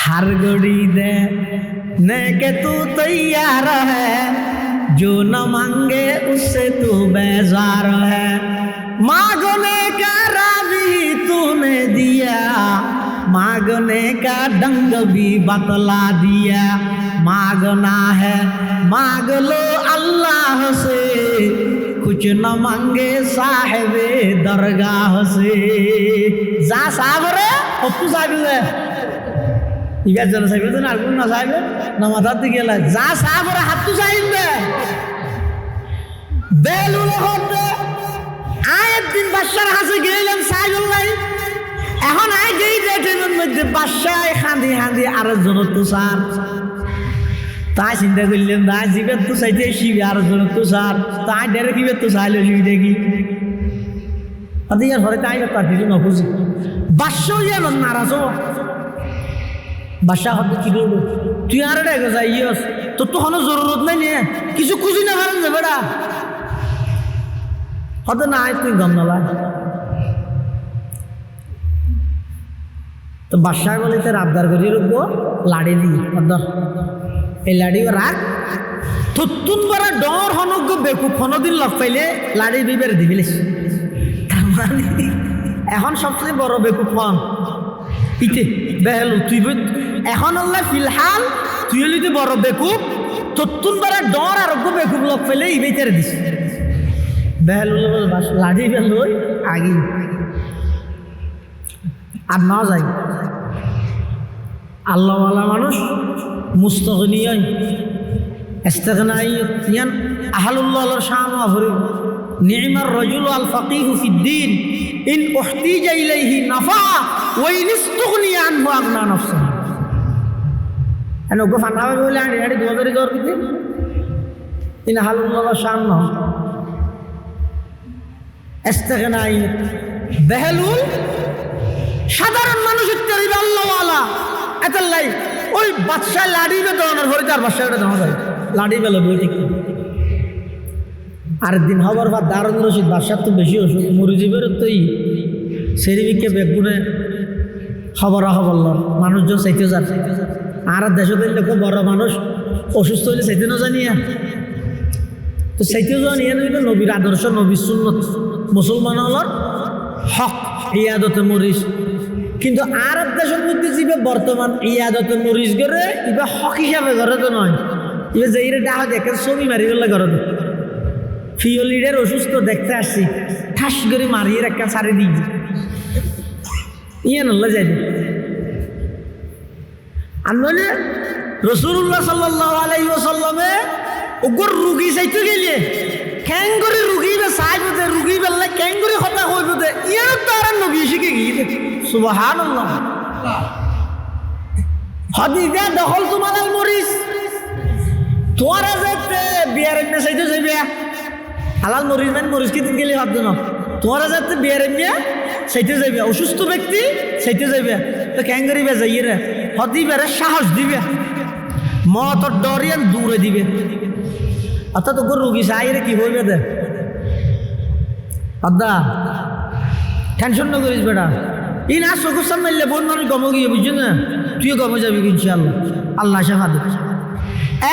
हर घड़ी देने के तू तैयार है, जो न मांगे उससे तू बेजार है। मांगने का राज़ी तूने दिया, मांगने का ढंग भी बतला दिया। मांगना है मांग लो अल्लाह से, कुछ न मांगे साहिबे दरगाह से। जा साहब रे पप्पू साहब रे ইগার জন্য চাইবে তো আর কোন না চাইবে না মাথার দিকে গেলে যা সাহাব ওরা হাত তো চাইবে বেলুল হতে আয়ের দিন বাদশার হাসে গেলাম সাইবুল নাই এখন আয় যেই ডেটের মধ্যে বাদশায় খাঁদি খাঁদি আরেকজন তো সার তাই চিন্তা করলাম না জীবের তো চাইতে শিবে আরেকজন তো সার তাই ডেরে কিবে তো চাইলে সুবিধা কি তাদের ইয়ার ঘরে তাই তার কিছু নখুঁজি বাদশাও যেন নারাজ বাদশাহ হতে কি করবো তুই আর এটা যাই ইয়স তোর তো কোনো জরুরত নাই নিয়ে কিছু খুঁজি না পারেন যে বেড়া হতে না তুই গম না তো বাদশাহ বলে তোর আবদার করি রাখবো লাড়ি দিই এই লাড়ি রাখ থুতুন বড় ডর হনজ্ঞ বেকুব কোনোদিন লগ পাইলে লাড়ি দিবের দিবিলিস তার মানে এখন সবচেয়ে বড় বেকুব হন ইতে বেহেলু তুই এখন আল্লাহ ফিলহাল তুই হলি বড় বেকুব তত্তুন বারা ডর আরোগ্য বেকুব লগ পেলে ইবেই তেরে দিস বেহেলু লাঠি বেল আগে আর না যাই আল্লাহওয়ালা মানুষ মুস্তগনিয়াই ইস্তিগনাই ইয়ান আহলুল্লাহর শান আফরি নি'মার রাজুল আল ফাকিহু ফিদ্দিন ইন উহতিজা ইলাইহি নাফা ওয়া ইন ইস্তুগনিয়া আনহু আগনা নাফসুহু এন ওগো ফানাবে বলে আড়ি আড়ি 2000 জোর দিতে ইন আহলুল্লাহর শান না ইস্তিগনাই বেহেলুল সাধারণ মানুষের তরিবা আল্লাহওয়ালা এতলাই ওই বাদশা লাড়ি বে দনের হরে তার বাদশাটা দেওয়া যায় লাড়ি বেলে বই ঠিক আর দিন হবার পর দারুন রশিদ বাদশার তো বেশি ওষুধ মরিজিবের তোই সেরিবিকে বেগুনে খবর মানুষজন চাইতে যাচ্ছে আর দেশে দিলে খুব বড় মানুষ অসুস্থ হইলে চাইতে না জানিয়া তো চাইতে যাওয়া নিয়ে নইল নবীর আদর্শ নবীর সুন্নত মুসলমান হলর হক ইয়াদতে মরিচ কিন্তু আর দেশের মধ্যে যাবে বর্তমান ইয়াদতে মরিচ করে এবার হক হিসাবে ঘরে তো নয় এবার যে ডাহা দেখে ছবি মারি গেলে ঘরে ফিওলিডের অসুস্থ দেখতে আসছি ঠাস করে মারিয়ে একটা ছাড়ে দিই ইয়ে নল্লা যাই আর নইলে রসুল্লাহ সাল্লাল্লাহু আলাইহি ওয়াসাল্লামে ওগর রুগী চাইতে গেলে খ্যাং করে রুগী বা চাই বোধে রুগী বেললে খ্যাং করে কথা কই বোধে ইয়ার তো আর নবী শিখে গিয়ে সুবহানাল্লাহ হাদিদা দখল তোমার মরিস তোরা যাতে বিয়ার এমনি চাইতে যাইবে হালাল মরিস মানে মরিস কি দিন গেলে ভাবতো না তোরা যাতে বিয়ার এমনি চাইতে যাইবে অসুস্থ ব্যক্তি চাইতে যাইবে তো খ্যাং করিবে যাইয়ে রে হদিবে সাহস দিবে মত ডরিয়ান দূরে দিবে অর্থাৎ তোর রুগী চাই রে কি হইবে দে আদা টেনশন না করিস বেটা ই না চকুর সামনে এলে বোন মানুষ গম গিয়ে বুঝছো না, তুইও গমে যাবি ইনশাআল্লাহ, আল্লাহ সাফা দেবে।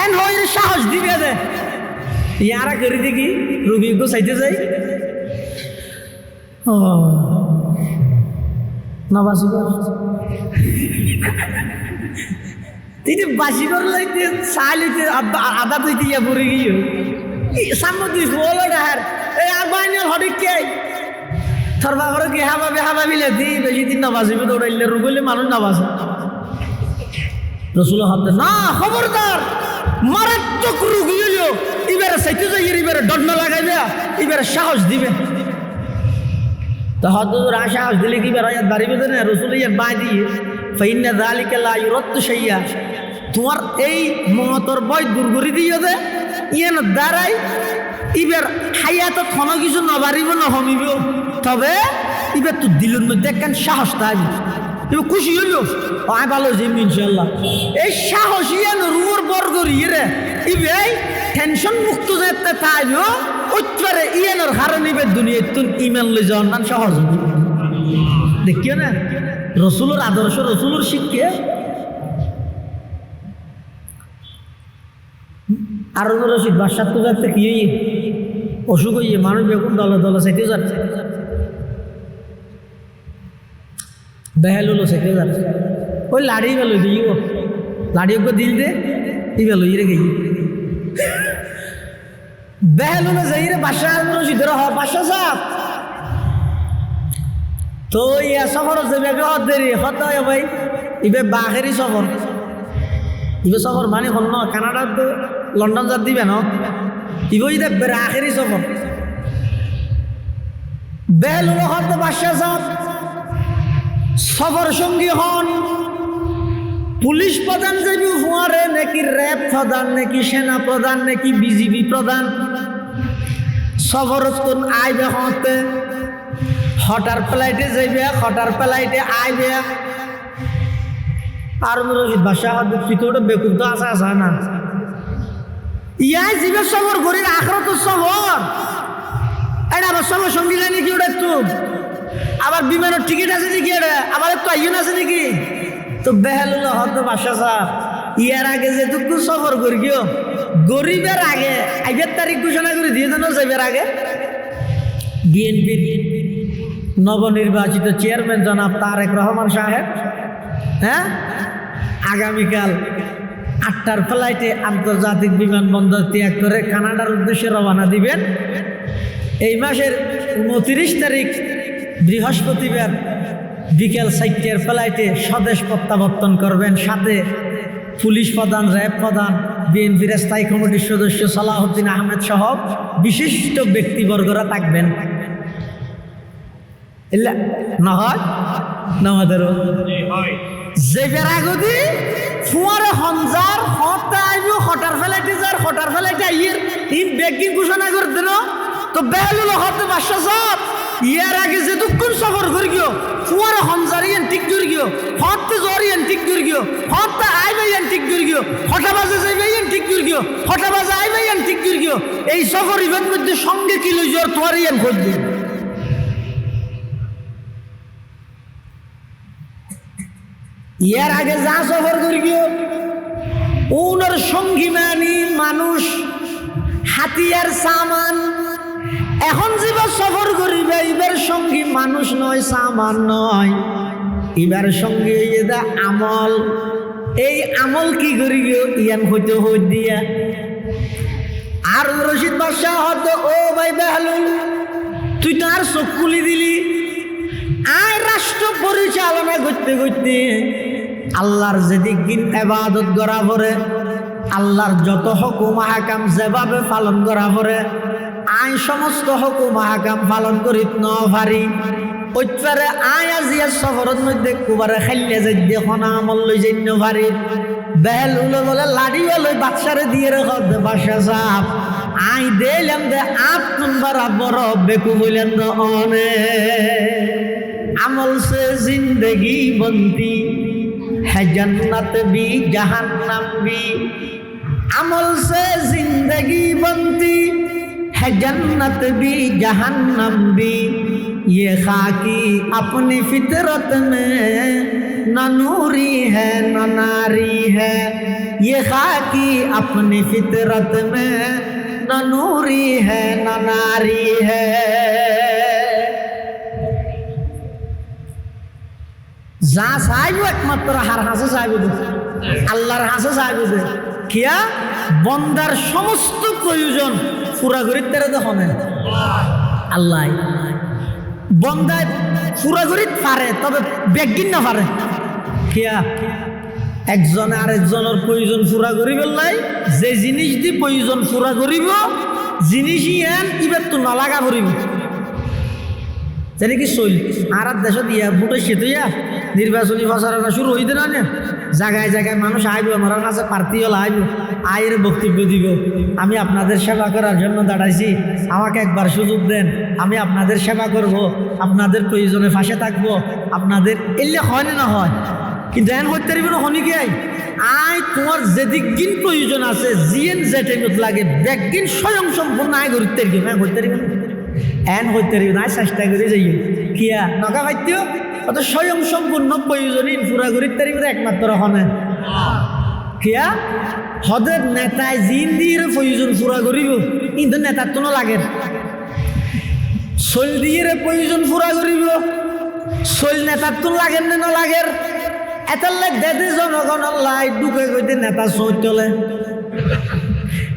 এন হইলে সাহস দিবে দে ইয়ারা করে দেখি রুগী গোসাইতে যাই ও না বাসিবার তুই বাসিবার লাইতে চাইলে আদা তুই ইয়া পড়ে গিয়ে সামনে তুই বলো ডাহার এই আবাইনের হঠিক কে থরবা করে কি হাবা বিলে দি বেশি দিন না বাসিবে দৌড়াইলে রুগলে মানুষ না বাসে রসুল হাতে না খবরদার মারাত্মক রুগী হইল এবারে চাইতে যাই এবারে দণ্ড লাগাইবে এবারে সাহস দিবে তো হদুর সাহস দিলে কি বের হায়াত বাড়িবে না রসুল ইয়ার বাই দিয়ে ফাইন্না যালিকা লা ইউরাদ্দু শাইয়া তোমার এই মহতর বয় দূর করে দিও দে ইয়ান দাঁড়াই এবার হায়াত ক্ষণ কিছু না বাড়িব না কমিব তবে এবার তো দিলের মধ্যে একখান সাহস থাকবে এবার খুশি হইল আয় ভালো জিম ইনশাল্লাহ এই সাহস ইয়ান রুমর বর্গ রে এবার টেনশন মুক্ত যেতে থাকবে উত্তরে ইয়ানোর হারে নিবে দুনিয়া তুন ইমান লই যাওয়ার নাম সহজ দেখিও না রসুলের আদর্শ রসুলের শিক্ষা আর রশিদ বাসাত তো যাচ্ছে কি অসুখ হইয়ে মানুষ বেগুন দলে দলে চাইতে যাচ্ছে বেহেলুলো চাইতে যাচ্ছে ওই লাড়ি বেলো দিই ও লাড়ি ওকে দিল দে ই বেলো ইরে গেই বেহেলুলো যাই রে বাসা রশিদের হ বাসা সাপ তো ইয়া সফর যাবে হত দেরি হত ভাই ইবে বাঘেরই সফর ইবে সফর মানে হল না কানাডা তো লন্ডন যাত দিবে না ইবে দেখবে আখেরি সফর বেহেলুলো হত বাসা সাপ সফর সঙ্গী হন পুলিশ প্রধান যাবি হুয়ারে নাকি র্যাব প্রধান নাকি সেনা প্রধান নাকি বিজিবি প্রধান সফর আইবে হতে হটার ফ্লাইটে যাইবে হটার ফ্লাইটে আইবে আর রশিদ বাসা ভিতরে বেকুব তো আসা না ইয়াই যাবে সফর করি আখরত সফর এটা আবার সফর সঙ্গী যায় নাকি ওটা একটু আবার বিমানের টিকিট আছে নাকি এটা আবার একটু আইন আছে নাকি তো বেহেলুল হত বাসা সাহ ইয়ার আগে যে দুঃখ সফর করি গিয়েও গরিবের আগে 8 তারিখ ঘোষণা করে দিয়ে দেন যাইবের আগে বিএনপির নবনির্বাচিত চেয়ারম্যান জনাব তারেক রহমান সাহেব হ্যাঁ আগামীকাল 8টার ফ্লাইটে আন্তর্জাতিক বিমানবন্দর ত্যাগ করে কানাডার উদ্দেশ্যে রওনা দিবেন এই মাসের 29 তারিখ বৃহস্পতিবার বিকেল 4টার ফ্লাইটে স্বদেশ প্রত্যাবর্তন করবেন সাথে পুলিশ প্রধান র্যাব প্রধান বিএনপির স্থায়ী কমিটির সদস্য সালাউদ্দিন আহমেদ সহ বিশিষ্ট ব্যক্তিবর্গরা থাকবেন না হয় না আমাদের যে বেড়াগদি ফুয়ারে হনজার হতে আইব হটার ফেলাইতে যার হটার ফেলাইতে আইয়ের ইন বেগিং ঘোষণা করে দিল তো বেহলুল হতে বাসা সব ইয়ার আগে যে দুক্ষণ সফর করে গিয়ে ফুয়ারে হনজার ইয়ান ঠিক করে গিয়ে হতে জ্বর ইয়ান ঠিক করে গিয়ে হতে আইবে ইয়ান ঠিক করে গিয়ে হটা বাজে যাইবে ইয়ান ঠিক করে গিয়ে হটা বাজে আইবে ইয়ান ঠিক করে গিয়ে এই সফর ইভেন্ট মধ্যে সঙ্গে কিলো জ্বর তোর ইয়ান খোঁজ দিন ইয়ার আগে যা সফর করি গিয়ে ওনার সঙ্গী মানি মানুষ হাতিয়ার সামান এখন যেবার সফর করিবে এবার সঙ্গী মানুষ নয় সামান নয় এবার সঙ্গী এটা আমল এই আমল কি করি গিয়ে ইয়ান হইতে হইত দিয়া আর রশিদ বাদশাহ হতো ও ভাই বেহলুল তুই তো আর চোখ খুলি দিলি আয় রাষ্ট্র পরিচালনা করতে করতে আল্লাহর যেদিন ইবাদত করা পড়ে আল্লাহর যত হুকুম হাকাম যেভাবে পালন করা পড়ে আই সমস্ত হুকুম হাকাম পালন করি ন পারি ওইটারে আই আজিয়া সফরের মধ্যে কুবারে খাইলে যাই দেখো না আমল লই যাই ন পারি বেল উলে বলে লাড়ি লই বাচ্চারে দিয়ে রেখো বাসা সাপ আই দিলাম দে আপ নম্বর বড় বেকু বললেন অনে আমল সে জিন্দগি বন্তি है जन्नत भी जहन्नम भी अमल से जिंदगी बनती है जन्नत भी जहन्नम भी ये खाकी अपनी फितरत में न नूरी है न नारी है, ये खाकी अपनी फितरत में न नूरी है न नारी है। যা চাইব একমাত্র হার হাসে চাইব, আল্লাহর হাসে চাইব যে কিয়া বন্দার সমস্ত প্রয়োজন পুরা করি তেরে দেখো না আল্লাহ। বন্দায় পুরা করি পারে, তবে বেগিন না পারে কিয়া একজনে আরেকজনের প্রয়োজন পুরা করিব লাই, যে জিনিস দি প্রয়োজন পুরা করিব জিনিসই এন ইবার তো নলাগা করিব। যেন কি চল আর দেশত ইয়া বুটে সেতুইয়া নির্বাচনী প্রচারণা শুরু হইতে না, জায়গায় জায়গায় মানুষ আইব, আমার কাছে প্রার্থী হল আইব, আয়ের বক্তব্য দিব, আমি আপনাদের সেবা করার জন্য দাঁড়াইছি, আমাকে একবার সুযোগ দেন, আমি আপনাদের সেবা করব, আপনাদের প্রয়োজনে পাশে থাকবো, আপনাদের এলে হয় না হয়। কিন্তু এন হইতে পারিব না হনিকে আই তোমার যেদিক দিন প্রয়োজন আছে জিএন যে টাইমত লাগে ব্যাগদিন স্বয়ং সম্পূর্ণ আয় করতে পারিব না, হইতে পারিব না এন হইতে পারিব না, চেষ্টা করে যাই কিয়া নকা ভাইতেও অত স্বয়ং সম্পূর্ণ প্রয়োজনীয় পুরা করিতে পারিব একমাত্র হনে কিয়া হদের নেতায় জিন দিয়ে প্রয়োজন পুরা করিব, কিন্তু নেতার তো লাগে চল দিয়ে প্রয়োজন পুরা করিব, চল নেতার তো লাগেন না লাগের। এটার লাগ দেদে জনগণ লাই ঢুকে গইতে নেতা চোখ চলে,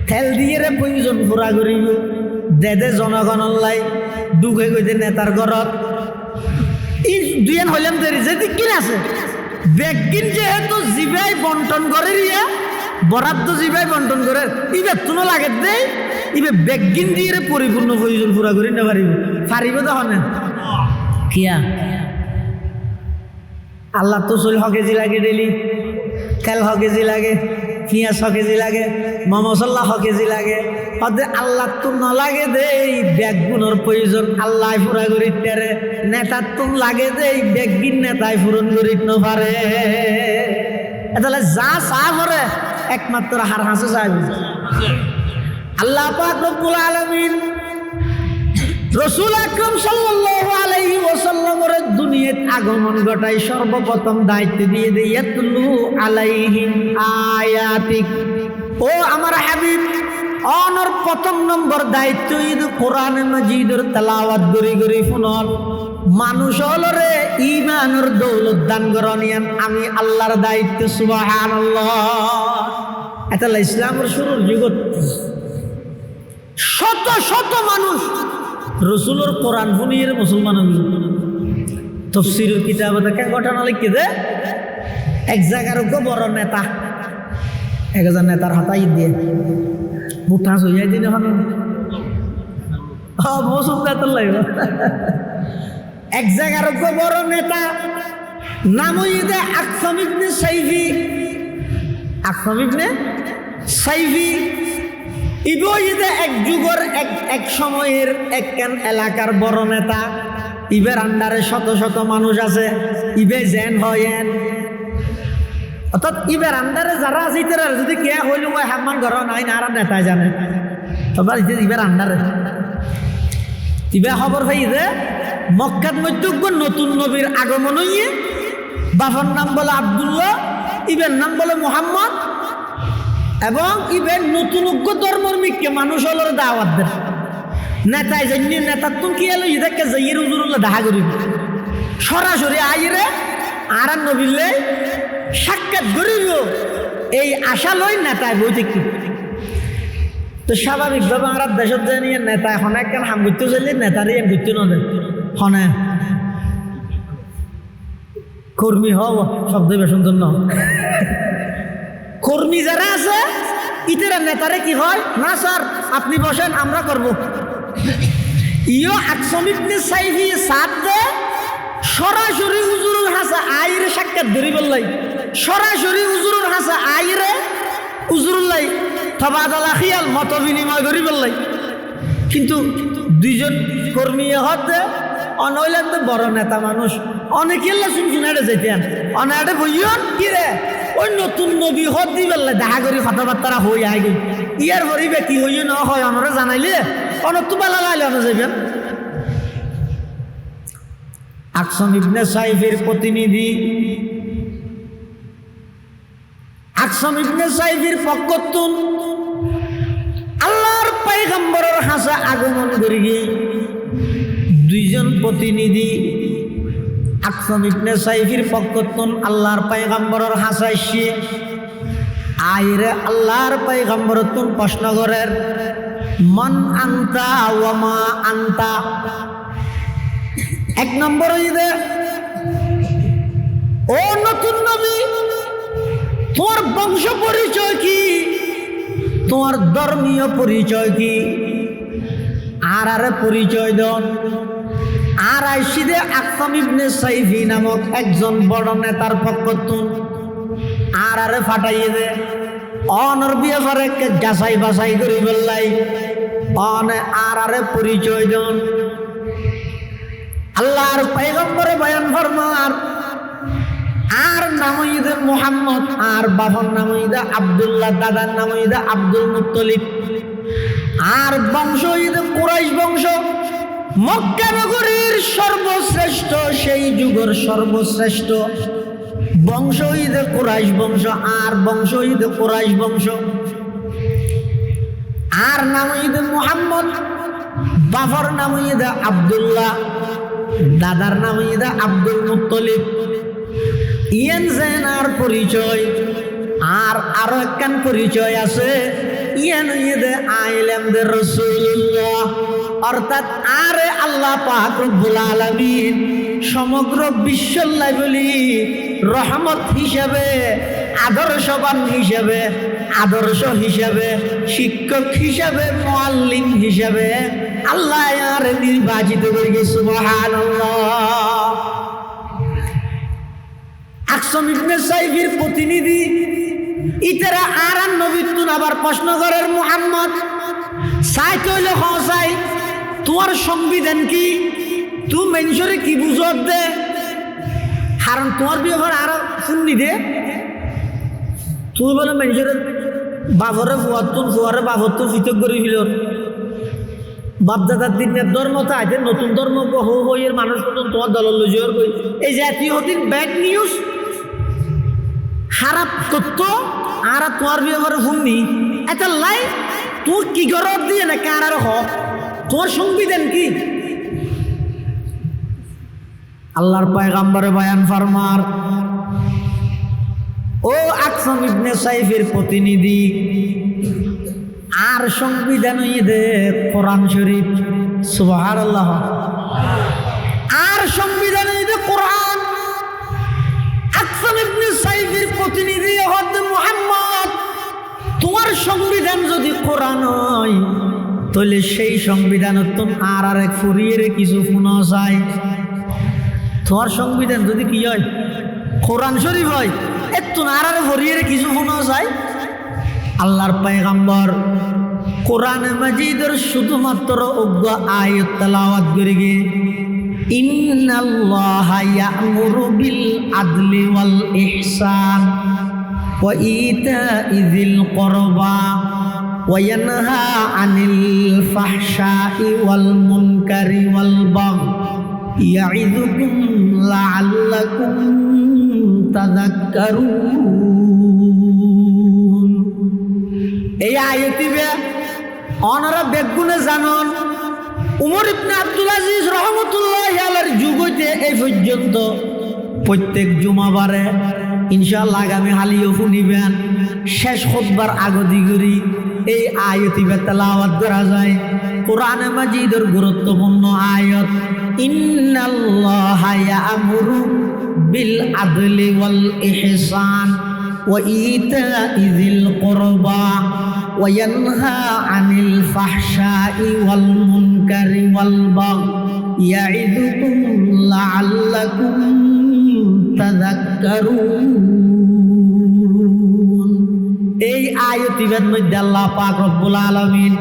তেল দিয়ে প্রয়োজন পুরা করিব, দেদে জনগণ লাই ঢুকে গইতে নেতার ঘরত। ই দুইয়ান হইলাম দেরি যেদিক কিন আছে বেগিন যেহেতু জিবাই বন্টন করে রিয়া বরাদ্দ জিবাই বন্টন করে ইবে তুনো লাগে দেই, ইবে বেগিন দিয়ে পরিপূর্ণ প্রয়োজন পুরা করি না পারিব পারিব তখন কিয়া আল্লাহ তো চল হ কেজি লাগে ডেলি, তেল হ কেজি লাগে, পিঁয়াজ হ কেজি লাগে, মশলা হ কেজি লাগে, হতে আল্লাহ তো নলাগে দেই ব্যাগগুনোর প্রয়োজন আল্লাহ পুরা করি তেরে, নেতার তো লাগে দেই ব্যাগগিন নেতায় পূরণ করি পারে। তাহলে যা চা করে একমাত্র হার হাসে চাইবে আল্লাহ পাক রব্বুল আলামিন রাসূল আকরাম সাল্লাল্লাহু আলাইহি ওয়াসাল্লামের দুনিয়াত আগমন ঘটাই সর্বপ্রথম দায়িত্ব দিয়ে দেয় ইয়াতলু আলাইহিম আয়াতিক। ও আমার হাবিব অনর প্রথম নম্বর দায়িত্ব ঈদ কোরআন মাজিদের তেলাওয়াত গরি গরি শুনন, মানুষ হলরে ঈমানের দৌলত দান করনিয়ান আমি আল্লাহর দায়িত্ব। সুবহানাল্লাহ। এটা ইসলামের শুরুর যুগত শত শত মানুষ রসুলের কোরআন শুনিয়ে মুসলমান হল। তফসিরের কিতাব দেখে ঘটনা লিখে দে এক জায়গার বড় নেতা একজন নেতার হাতাই দিয়ে মুঠা সইয়াই দিন এখন মৌসুম নেতার লাগবে এক জায়গার বড় নেতা নাম দে আকসাম ইবনে সাইফি। আকসাম ইবনে সাইফি ইবইদে এক যুগের এক সময়ের একখান এলাকার বড় নেতা। ইবের আন্ডারে শত শত মানুষ আছে, ইবে জেন হয়েন অর্থাৎ ইবের আন্ডারে যারা আছে তারা যদি কে হইল হামান ঘর নাই না আর নেতায় জানে তবে ইবের আন্ডারে ইবে খবর পাই যে মক্কাত মধ্যজ্ঞ নতুন নবীর আগমন হইয়ে বাবার নাম বলে আব্দুল্লাহ, ইবের নাম বলে মুহাম্মদ, এবং ইবেন নতুন ধর্মর্মিককে মানুষ হল দাওয়াত দেন। নেতায় জানিয়ে নেতার তুমি কি এলো ইদেরকে যাইয়ের হুজুরুল্লাহ দেখা করিব সরাসরি আইরে আর নবীলে সাক্ষাৎ করিব এই আশা লই নেতায় বই দেখি। তো স্বাভাবিকভাবে আমার দেশত জানিয়ে নেতা এখন একখান হাম করতে চাইলে নেতারই এম করতে নদে হনে কর্মী হব শব্দ সুন্দর ন কর্মী যারা আছে ইতেরা নেতারে কি হয় না স্যার আপনি বসেন আমরা করব। ইও আকসাম ইবনে সাইফি সাথ দে সরাসরি হুজুরুল হাসা আইরে সাক্ষাৎ ধরি বললাই, সরাসরি হুজুরুল হাসা আইরে হুজুরুল্লাহ তবাদলা খিয়াল মত বিনিময় করি বললাই। কিন্তু দুইজন কর্মী হতে অনইলেন তো বড় নেতা মানুষ অনেকে শুনশুনারে যেতেন অনারে বইয়ন কি রে ওই নতুন নবী হত দি বেলা দেখা করি কথাবার্তা হই আই গই ইয়ার হরিবে কি হইও না হয় আমরা জানাইলে অনত্তু বেলা লাইলে অন যাইবেন আকসাম ইবনে সাইফের প্রতিনিধি, আকসাম ইবনে সাইফের পক্ষতুন আল্লাহর পয়গম্বরের হাসা আগমন করি দুইজন প্রতিনিধি। আকসাম ইবনে সাইফের পক্ষতুন আল্লাহর পয়গম্বরের হাসাইছে আইরে আল্লাহর পয়গম্বরতুন প্রশ্ন করেন মান আনতা ওয়া মা আনতা। এক নম্বর হইবে ও নতুন নবী, তোমার বংশ পরিচয় কি, তোমার ধর্মীয় পরিচয় কি, আর আরে পরিচয় দন। আর আইসিদে আকসাম ইবনে সাইফি নামক একজন বড় নেতার পক্ষতুন আর আরে ফাটাইয়ে দে অনর বিয়ে করে যাচাই বাছাই করে বললাই অনে আর আরে পরিচয় দন। আল্লাহর পয়গম্বরে বয়ান ফরমান আর নাম হইদে মুহাম্মদ, আর বাবার নাম হইদে আব্দুল্লাহ, দাদার নাম হইদে আব্দুল মুত্তলিব, আর বংশ হইদে কুরাইশ বংশ। মক্কা নগরীর সর্বশ্রেষ্ঠ, সেই যুগের সর্বশ্রেষ্ঠ বংশ হইদে কুরাইশ বংশ, আর বংশ হইদে কুরাইশ বংশ। আর নাম হইদে মুহাম্মদ, বাবার নাম হইদে আব্দুল্লাহ, দাদার নাম হইদে আব্দুল মুত্তলিব। ইয়ান জেনার পরিচয়। আর আরো একখান পরিচয় আছে, ইয়ান হইদে আইলামদের রাসূলুল্লাহ, অর্থাৎ আরে আল্লাহ পাক রব্বুল আলামিন সমগ্র বিশ্বল্লাই বলি রহমত হিসাবে, আদর্শবান হিসাবে, আদর্শ হিসাবে, শিক্ষক হিসাবে, মুআল্লিম হিসাবে আল্লাহ আর নির্বাচিত করে গেছে। সুবহানাল্লাহ। আকসাম ইবনে সাইফের প্রতিনিধি ইতারা আর নবীতুন আবার প্রশ্ন করেন মুহাম্মদ সাইতে হইলে হসাই তোমার সংবিধান কি, তুই মানুষরে কি বুঝত দে, কারণ তোমার বিয়ে ঘর আরো শুননি দে। তুই বলে মানুষের বাবরে ফুয়াতুন ফুয়ারে বাবতুন ফিতক করে ফিল বাপদাদার দিনের ধর্ম তো আইতে নতুন ধর্ম হো হইয়ের মানুষ নতুন তোমার দলের লজর কই এই জাতীয় হতিন ব্যাড নিউজ খারাপ তথ্য আর তোমার বিয়ে ঘরে শুননি এটা লাই তোর কি গরব দিয়ে না কার আর হক, তোর সংবিধান কি? আল্লাহর পয়গম্বরে বয়ান ফরমার ও আকসাম ইবনে সাইফের প্রতিনিধি, আর সংবিধান হইদে কোরআন শরীফ। সুবহানাল্লাহ। আর সংবিধান হইদে কোরআন। আকসাম ইবনে সাইফের প্রতিনিধি হতে মুহাম্মদ, তোমার সংবিধান যদি কোরআন হয় তাহলে সেই সংবিধান তুমি আর এক ফুরিয়ে কিছু শুনো চাই। তোমার সংবিধান যদি কি হয় কোরআন শরীফ হয় একটু আর ফুরিয়ে কিছু শুনো চাই। আল্লাহর পয়গম্বর কোরআন মাজিদের শুধুমাত্র অজ্ঞ আয়াত তেলাওয়াত করে গে ইন্নাল্লাহা ইয়া'মুরু বিল আদলি ওয়াল ইহসান ওয়া ইতা'i যিল কুরবা ওয়া ইয়ানহা আনিল ফাহশাই ওয়াল মুনকারি ওয়াল বাগই ইয়া'iযুকুম লা'আল্লাকুম তাযাক্কারুন। এই আয়াতিবে অনারা বেগুনে জানন উমর ইবনে আব্দুল আজিজ রহমতুল্লাহি আলাইহির যুগ হইতে এই পর্যন্ত প্রত্যেক জুমাবারে ইনশাআল্লাহ আগামী হালিও শুনিবেন শেষ খুতবার আগদি করি এই আয়াতিবে তেলাওয়াত করা যায়। কোরআনে মাজিদের গুরুত্বপূর্ণ আয়াত ইন্নাল্লাহা ইয়া'মুরু বিল আদলি ওয়াল ইহসান ওয়া ইতা'i যিল কুরবা ওয়া ইয়ানহা আনিল ফাহশাই ওয়াল মুনকারি ওয়াল বাগই ইয়া'iযুকুম লা'আল্লাকুম তাযাক্কারুন। এই আয়াতিবের মধ্যে আল্লাহ পাক রব্বুল আলামিন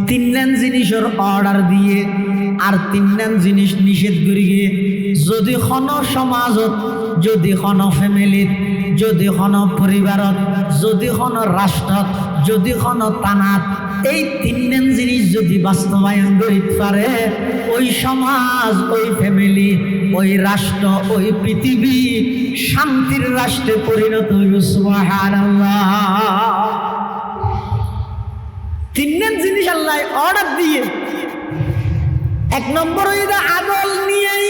তিনজন জিনিসের অর্ডার দিয়ে আর তিনজন জিনিস নিষেধ করিয়ে যদি কোনো সমাজত, যদি কোনো ফ্যামিলিত, যদি কোনো পরিবারত, যদি কোনো রাষ্ট্রত, যদি কোনো থানাত এই তিনজন জিনিস যদি বাস্তবায়ন করিতে পারে, ওই সমাজ, ওই ফ্যামিলি, ওই রাষ্ট্র, ওই পৃথিবী শান্তির রাষ্ট্রে পরিণত হইব। সুবহানাল্লাহ। তিনজন জিনিস আল্লাহ অর্ডার দিয়ে, এক নম্বর হইল আদল নিয়েই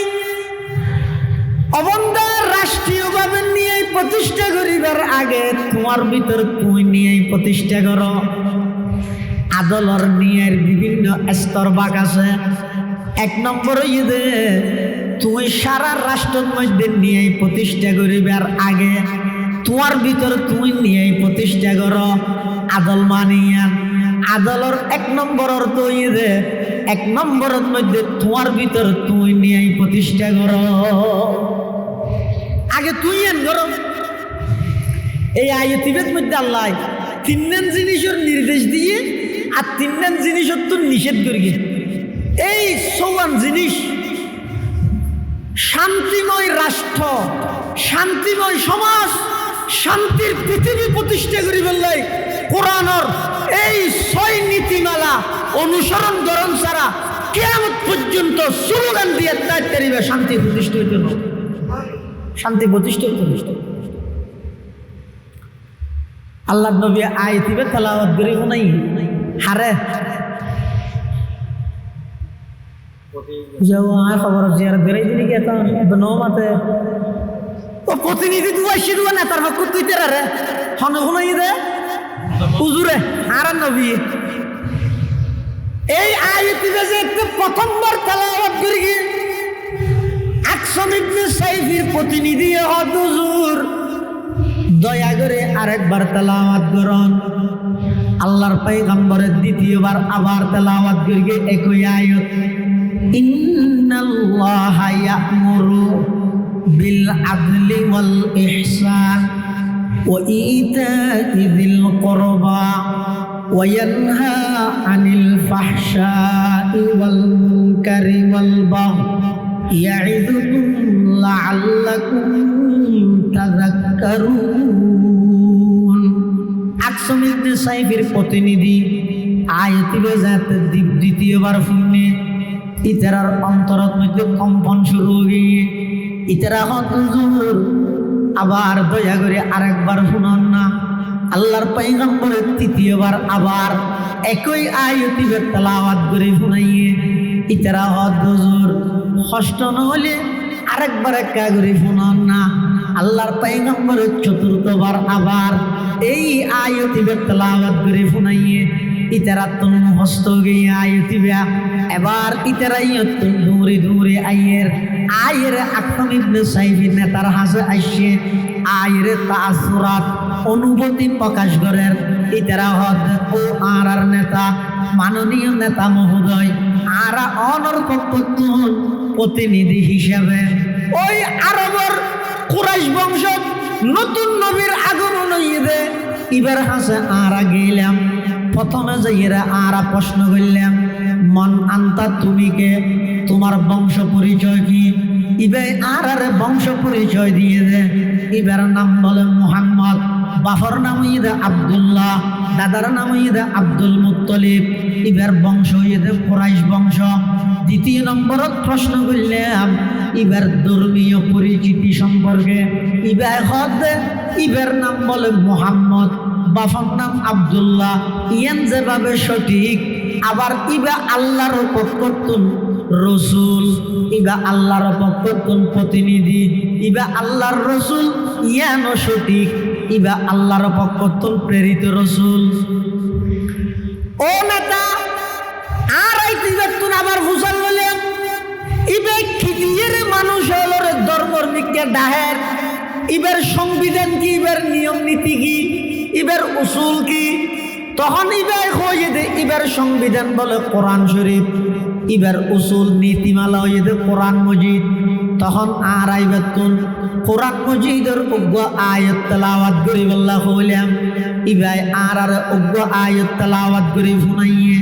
অবন্দার রাষ্ট্রীয়ভাবে নিয়ে প্রতিষ্ঠা করিবার আগে তোমার ভিতর তুই নিয়েই প্রতিষ্ঠা করো। আদলর নিয়ের বিভিন্ন স্তর ভাগ আছে। এক নম্বর হইল তুই সারা রাষ্ট্রের মধ্যে নিয়েই প্রতিষ্ঠা করিবার আগে তোমার ভিতর তুই নিয়েই প্রতিষ্ঠা করো আদল মানিয়া। আদলর এক নম্বর অর্থ হইল এক নম্বরের মধ্যে তোমার ভিতর তুই নিয়েই প্রতিষ্ঠা করো। আগে তুই এন করো। এই আয়াতের মধ্যে আল্লাহ তিনজন জিনিসের নির্দেশ দিয়ে আর তিনজন জিনিসের তো নিষেধ করি। এই সৌয়ান জিনিস শান্তিময় রাষ্ট্র, শান্তিময় সমাজ, শান্তির পৃথিবী প্রতিষ্ঠা করি বললাই কোরআনের এই 6 নীতিমালা অনুসরণ করণ ছাড়া কিয়ামত পর্যন্ত স্লোগান দিয়ে তারিবে শান্তি প্রতিষ্ঠা হইতে হবে। শান্তি প্রতিষ্ঠা হইতে আল্লাহ নবী আয়াতিবে তেলাওয়াত করে নাই হারে যাও আয় খবর জিয়ারত করে দিলি কি তা বনো মাতে ও প্রতিনিধি দুয়া শিরু না তার হক কইতে রে হন হনই দে হুজুরে আর নবী এই আয়াতিবে যে প্রথমবার তেলাওয়াত করে কি আকসাম ইবনে সাইফির প্রতিনিধি হুজুর দয়া করে আরেকবার তেলাওয়াত করুন। আল্লাহর পয়গম্বরের দ্বিতীয়বার আবার তেলাওয়াত করে একই আয়াত ইন্নাল্লাহা ইয়া'মুরু বিল আদলি ওয়াল ইহসান ওয়া ইতা'i যিল কুরবা ওয়া ইয়ানহা আনিল ফাহশা'i ওয়াল মুনকারি ওয়াল বাগই ইয়া'iযুকুম লা'আল্লাকুম তাযাক্কারুন। আকসাম ইবনে সাইফের প্রতিনিধি আয়াতিবে যাতে দ্বিতীয়বার শুনে ইতারার অন্তরের মধ্যে কম্পন শুরু হয়ে গিয়ে ইতারা হুজুর আবার দয়া করে আরেকবার শুনুন না। আল্লাহর পয়গম্বরের তৃতীয়বার আবার একই আয়াতিবে তেলাওয়াত করে শুনাইয়ে ইতারা হুজুর কষ্ট না হলে আরেকবার একা করে শুনুন না। আল্লাহর পয়গম্বরের চতুর্থবার আবার এই আয়াতিবে তেলাওয়াত করে শুনাইয়ে ইতারা তো মুখস্থ গিয়ে আয়াতিবে এবার ইতারাই দূরে দূরে আয়ের আকসাম ইবনে সাইফের নেতার হাসে আইসে আয়ের তাসুরাত অনুভূতি প্রকাশ করেন। ইতারা হদ ও আর নেতা মাননীয় নেতা মহোদয় আর অনর্পক্ষ প্রতিনিধি হিসাবে ওই আরবের কুরাইশ বংশ নতুন নবীর আগমন হইবে এবার হাসে আরা গেলাম। প্রথমে যাইরা আরা প্রশ্ন করলাম মন আন্তা তুমি কে, তোমার বংশ পরিচয় কি? ইবে আর বংশ পরিচয় দিয়ে দে। এবার নাম বলে মুহাম্মদ, বাফর নাম হইদে আব্দুল্লাহ, দাদার নাম হইদে আব্দুল মুত্তলিব। এবার বংশ হইদে কুরাইশ বংশ। দ্বিতীয় নম্বরত প্রশ্ন করলাম এবার ধর্মীয় পরিচিতি সম্পর্কে। ইবার নাম বলে মুহাম্মদ, বাফর নাম আব্দুল্লাহ। ইয়ান যেভাবে সঠিক আবার ইবা আল্লাহর পক্ষতুন রসুল, ইবা আল্লাহর পক্ষতুন প্রতিনিধি, ইবা আল্লাহর রসুল ইয়ানো সঠিক, ইবা আল্লাহর পক্ষতুন প্রেরিত রসুল। ও নেতা আর এইবার আবার হুসাল বললেন ইবে খিদিয়ের মানুষ হলো ধর্মর নিকে ডাহের। ইবার সংবিধান কি, ইবার নিয়ম নীতি কি, ইবার উসুল কি? তখন ইবার হয়ে দে ইবার সংবিধান বলে কোরআন শরীফ, ইবার উসুল নীতিমালা হয়ে দে কোরআন মজিদ। তখন আর আইবাতুন কোরআন মজিদের উগ্র আয়াত তেলাওয়াত করি বল্লা হইলাম। ইবাই আর উগ্র আয়াত তেলাওয়াত করি শুনাইয়ে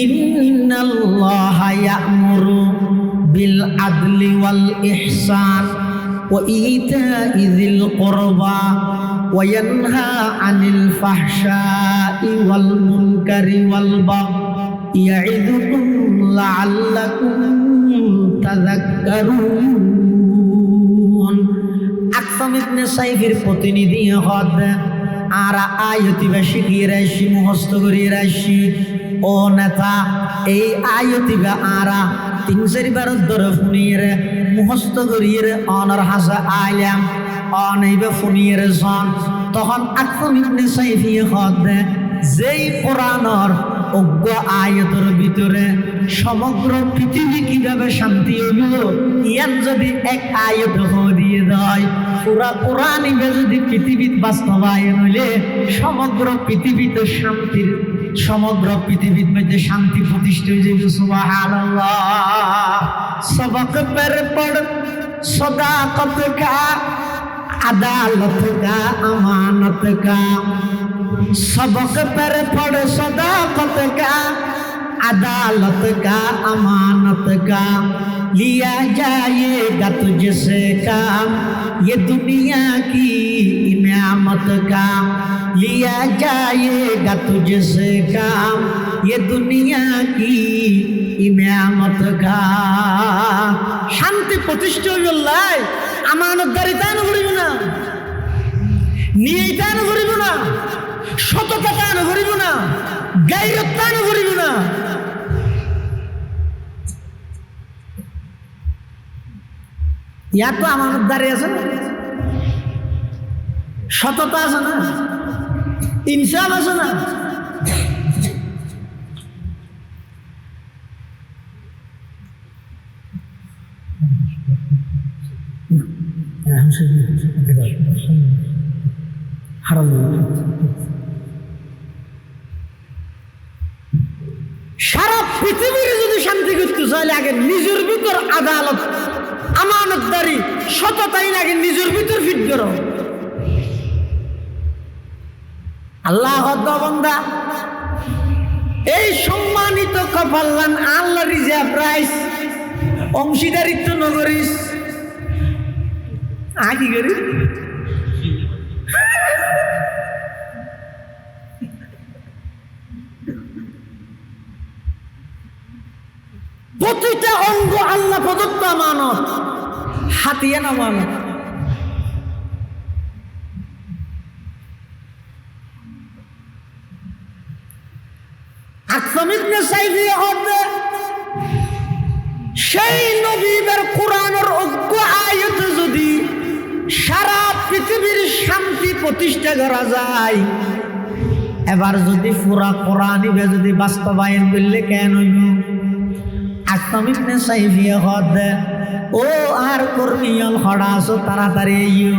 ইন্নাল্লাহা ইয়া'মুরু বিল আদলি ওয়াল ইহসান ওয়া ইতা'i যিল কুরবা ওয়া ইয়ানহা আনিল ফাহশা'i ওয়াল মুনকারি ওয়াল বাগই ইয়াইদুকুম লাআল্লাকুম তাযাক্কারুন। আকসাম ইবনে সাইফের প্রতিনিধি হদ আর আয়াতিবা শিখিয়ে রাখছি, মুখস্থ করিয়ে রাখছি। ও নেতা, এই আয়াতিবা আরা 3-4 ধরে ফুনিয়ে মুখস্থ করিয়ে অনর হাসা আইলাম অনেইবা ফুনিয়ে জন। তখন আকসাম ইবনে সাইফিয়ে হদ যেই কোরআনর অজ্ঞ আয়াতের ভিতরে সমগ্র পৃথিবী কিভাবে শান্তি হইল, ইয়ান যদি এক আয়াত দিয়ে দেয়, পুরা কোরআন যদি পৃথিবীত বাস্তবায়ন হইলে সমগ্র পৃথিবীতে শান্তির, সমগ্র পৃথিবীর মধ্যে শান্তি প্রতিষ্ঠা হয়ে যাবে। সুবহানাল্লাহ। সবক পর পড় সদাকত কা, আদালত কা, আমানত কা। सबक पर पढ़ सदाकत का, अदालत का, अमानत का। लिया जाएगा तुझसे काम, ये दुनिया की इनामत का। लिया जाएगा तुझसे काम, ये दुनिया की इनामत का। शांति प्रतिष्ठा হইলাই আমানতদারি দান করিব না, নিয়ে দান করিব না, সততা দান করিব না, গায়রত দান করিব না। ইয়া তো আমানতদারি আছে না, সততা আছে না, ইনসাফ আছে না। সারা পৃথিবীর যদি শান্তি করতে চাইলে আগে নিজের ভিতর আদালত, আমানতদারি, সততাই আগে নিজের ভিতর ফিট করো। আল্লাহ বান্দা, এই সম্মানিত কপাল্লান আল্লাহ রিজার্ভ প্রাইস অংশীদারিত্ব নগরিস আগে করি প্রতিটা অঙ্গ আল্লাহ প্রদত্ত আমানত, হাতিয়া না আমানত। আকসাম ইবনে সাইফি হবে সেই নবীর কোরআনের অজ্ঞ আয়াত যদি সারা পৃথিবীর শান্তি প্রতিষ্ঠা করা যায়, এবার যদি পুরা কোরআনই যদি বাস্তবায়ন করলে কেন হইব? আকসাম ইবনে সাইফি হবে ও আর কর্মীয়ল খড়া আছো, তাড়াতাড়ি আইও।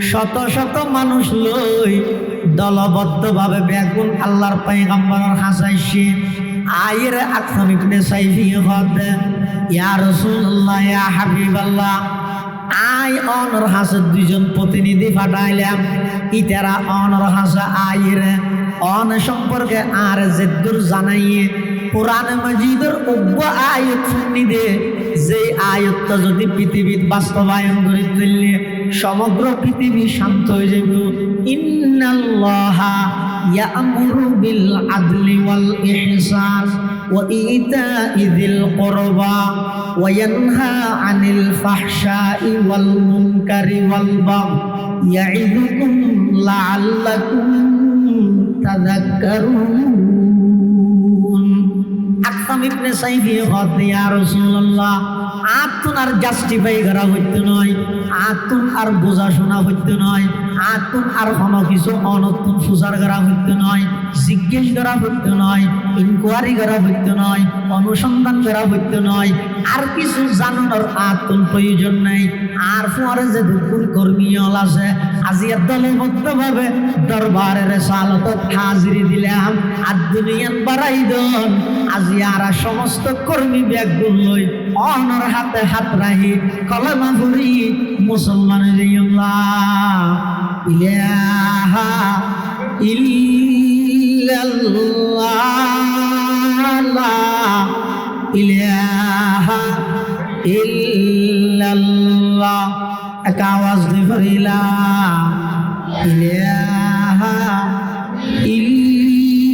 শত শত মানুষ লই দলবদ্ধভাবে বেগুন আল্লাহর পয়গম্বরের হাসাইছে। আয়ের আকসাম ইবনে সাইফি হবে ইয়া রাসূলুল্লাহ, ইয়া হাবিবাল্লাহ, আই অনর হাসে 2জন প্রতিনিধি পাঠাইলাম। ইতারা অনর হাসা আয়ের অন সম্পর্কে আর জেদ্দুর জানাইয়ে কোরআন মাজিদের অজ্ঞ আয়াত শুনি দে, যে আয়াতটা যদি পৃথিবীর বাস্তবায়ন করে তুললে সমগ্র পৃথিবী শান্ত হয়ে যাবে। ইন্নাল্লাহা ইয়া'মুরু বিল আদলি ওয়াল ইহসান ওয়া ইতা'i যিল কুরবা ওয়া ইয়ানহা আনিল ফাহশাই ওয়াল মুনকারি ওয়াল বাগই ইয়া'iদুকুম লাআল্লাকুম তাযাক্কারুন। আকসাম ইবনে সাইফি হতে ইয়া রাসূলুল্লাহ, আতুন আর জাস্টিফাই করা হইতে নয়, আতুন আর বোঝা শোনা হইতে নয়, আতুন আর কোনো কিছু অনতুন সুচার করা হইতে নয়, জিজ্ঞেস করা হইতে নয়, ইনকোয়ারি করা হইতে নয়, অনুসন্ধান করা হইতে নয়, আর কিছু জানানোর আতুন প্রয়োজন নেই। আর পরে যে দুপুর কর্মীয়ল আছে আজিয়া দলবদ্ধভাবে দরবারের সালতত হাজিরি দিলাম। আর দুনিয়ান বাড়াই দন আজিয়ারা সমস্ত কর্মী ব্যাগগুল লই অনর হাতে হাত রাহি কলমা পড়ি মুসলমান ইলাহা ইল্লাল্লাহ, ইলাহা ইল্লাল্লাহ। এক আওয়াজ দিলা ইলাহা ইল্লাল্লাহ।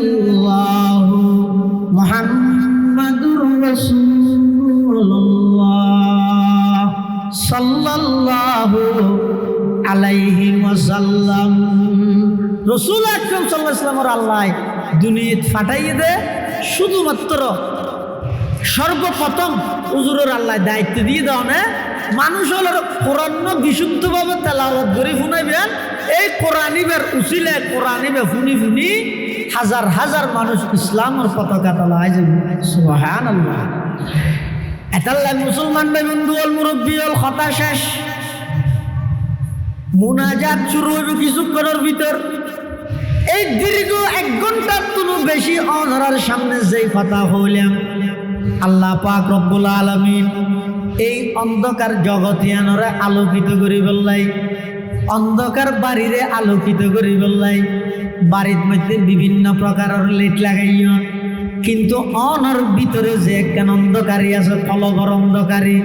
ইল্লাল্লাহু মুহাম্মাদুর রাসূলুল্লাহ সাল্লাল্লাহু আলাইহি ওয়াসাল্লাম। রাসূল আকরাম সাল্লাল্লাহু আলাইহি ওয়াসাল্লামের আল্লাহ দুনিয়াত ফাটাইয়ে দে শুধুমাত্র সর্বপ্রথম হুজুরের আল্লাহ দায়িত্ব দিয়ে দাও না মানুষ হল কোরআন বিশুদ্ধভাবে তেলাওয়াত করে শুনাইবেন। এই কোরআনিবের উসিলে কোরআনিবে ফুনি ফুনি হাজার হাজার মানুষ ইসলামের পতাকা তোলা হয় যাবে। সুবহানাল্লাহ। এটাল্লাহ মুসলমান ভাই বন্ধু হল মুরব্বী হল কথা শেষ মুনাজাত শুরু হইব কিছুক্ষণের ভিতর। এই দীর্ঘ 1 ঘন্টার তুলু বেশি অনরার সামনে যেই কথা হইলাম আল্লাহ পাক রব্বুল আলামিন এই অন্ধকার জগতিয়ানরে আলোকিত করি বললাই, অন্ধকার বাড়িরে আলোকিত করি বললাই। বাড়ির মধ্যে বিভিন্ন প্রকারের লাইট লাগাইও, কিন্তু অনর ভিতরে যে একখান অন্ধকারী আছে ফলকর অন্ধকারী,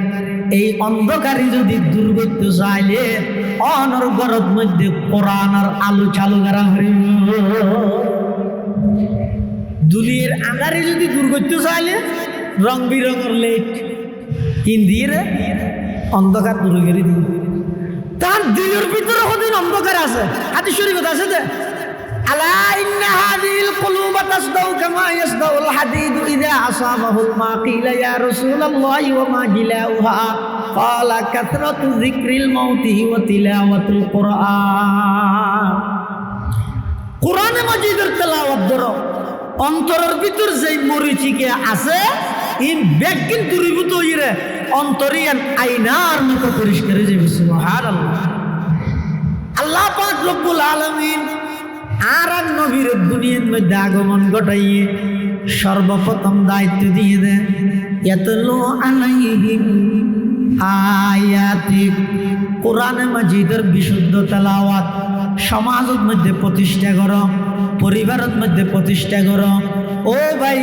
এই অন্ধকারী যদি দূর করতে চাইলে অনর ঘরের মধ্যে কোরআনের আলো চালু করা হইব। দুলিয়ের আঁধারি যদি দূর করতে চাইলে রং বিরঙের লাইট কিন দিয়ে অন্ধকার দূর করে দিন। তার দিনের ভিতরে কদিন অন্ধকার আছে। হাদিস শরীফ আছে যে আলা ইন্না হাযিল কুলুবা তাসদাউ কামা ইয়াসদাউল হাদীদু ইযা আসাবাহুল মা কিলা ইয়া রাসূলুল্লাহি ওয়া মা জিলাউহা ক্বালা কাসরাতু যিকরিল মাউতি ওয়া তিলাওয়াতুল কুরআন। কোরআনে মাজিদের তেলাওয়াত ধরো, অন্তরের ভিতর যেই মরিচিকা আছে এই ব্যাগ কিন্তু দূরীভূত হইরে অন্তরিয়ান আয়নার মতো পরিষ্কার হয়ে যাবে। সুবহানাল্লাহ। আল্লাহ পাক রব্বুল আলামিন আর নবীর দুনিয়ার মধ্যে আগমন ঘটাইয়ে সর্বপ্রথম দায়িত্ব দিয়ে দেন ইয়াতলু আলাইহিম আয়াতিক। কোরআনে মাজিদের বিশুদ্ধ তেলাওয়াত সমাজের মধ্যে প্রতিষ্ঠা করো, পরিবারের মধ্যে প্রতিষ্ঠা করো। ও ভাই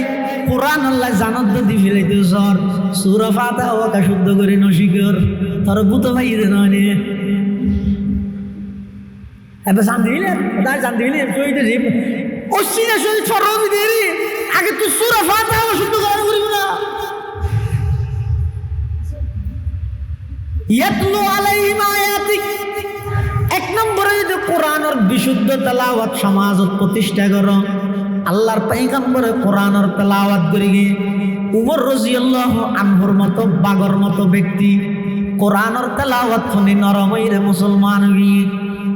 কোরআন আল্লাহ জানত দি ফেলাইতে সর সূরা ফাতিহা ওয়াকা শুদ্ধ করে নশিকর তোর বুতো ভাই দে নয় এবার জানতে দিলে ওটা জানতে দিলে কইতে যে অসিনা শরীর ফরমি দেরি আগে তুই সূরা ফাতিহা শুদ্ধ করে করিব না। ইয়াতলু আলাইহিম আয়াতিক। 1 নম্বরে যে কোরআনের বিশুদ্ধ তেলাওয়াত সমাজত প্রতিষ্ঠা করো। আল্লাহর পয়গম্বরে কোরআনের তেলাওয়াত করি গে উমর রাদিয়াল্লাহু আনহুর মতো বাগর মতো ব্যক্তি কোরআনের তেলাওয়াত শুনি নরম হইরে মুসলমান হই।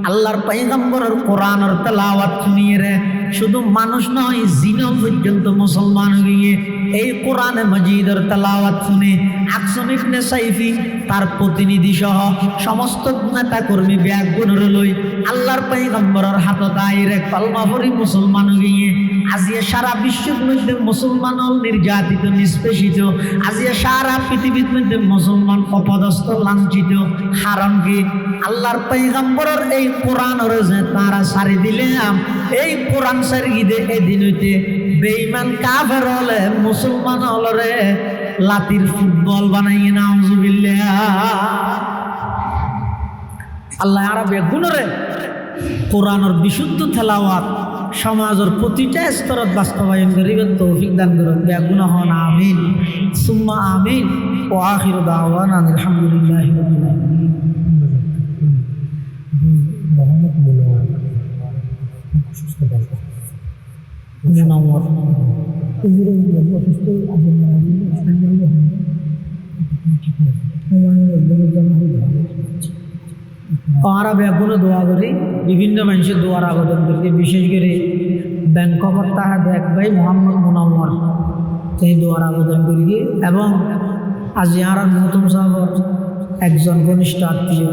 আল্লাহর পয়গম্বরের কোরআনের তেলাওয়াত শুনিয়ে রে শুধু মানুষ নয় জিন পর্যন্ত মুসলমান হইয়ে এই কোরআনে মাজিদের তেলাওয়াত শুনে আকসম ইবনে সাইফি তার প্রতিনিধি সহ সমস্ত নেতা কর্মী ব্যাগ গুণরে লই আল্লাহর পয়গম্বরের হাতত আইরে কলমা পড়ি মুসলমান হইয়ে আজিয়া সারা বিশ্বের মধ্যে মুসলমান নির্যাতিত নিষ্পেষিত, আজিয়া সারা পৃথিবীর মধ্যে মুসলমান অপদস্থ লাঞ্ছিত। কারণ কি আল্লাহর পয়গম্বরের এই কোরআনের যে তারা সারি দিলাম এই কোরআন সারি দে এদিন হইতে বেঈমান কাফের হলে মুসলমান হলরে লাতির ফুটবল বানাইয়ে নাউজুবিল্লাহ। আল্লাহ আরবে গুণরে কোরআনের বিশুদ্ধ তেলাওয়াত সমাজের প্রতিটা স্তরত বাস্তবায়ন করিবেন তৌফিক দান করুন। বেগুনা হন আমিন সুম্মা আমিন ও আখিরু দাওয়ানা আলহামদুলিল্লাহি রাব্বিল আলামিন। মোহাম্মদ মুনওয়ার অসুস্থ মুনওয়ার অসুস্থ আমরা বেগুলো দোয়া করি, বিভিন্ন মানুষের দোয়ার আবেদন করি, বিশেষ করে ব্যাংকক তাহার এক ভাই মোহাম্মদ মুনওয়ার সেই দোয়ার আবেদন করি এবং আজ আর নতুন সাহেব একজন ঘনিষ্ঠ আত্মীয়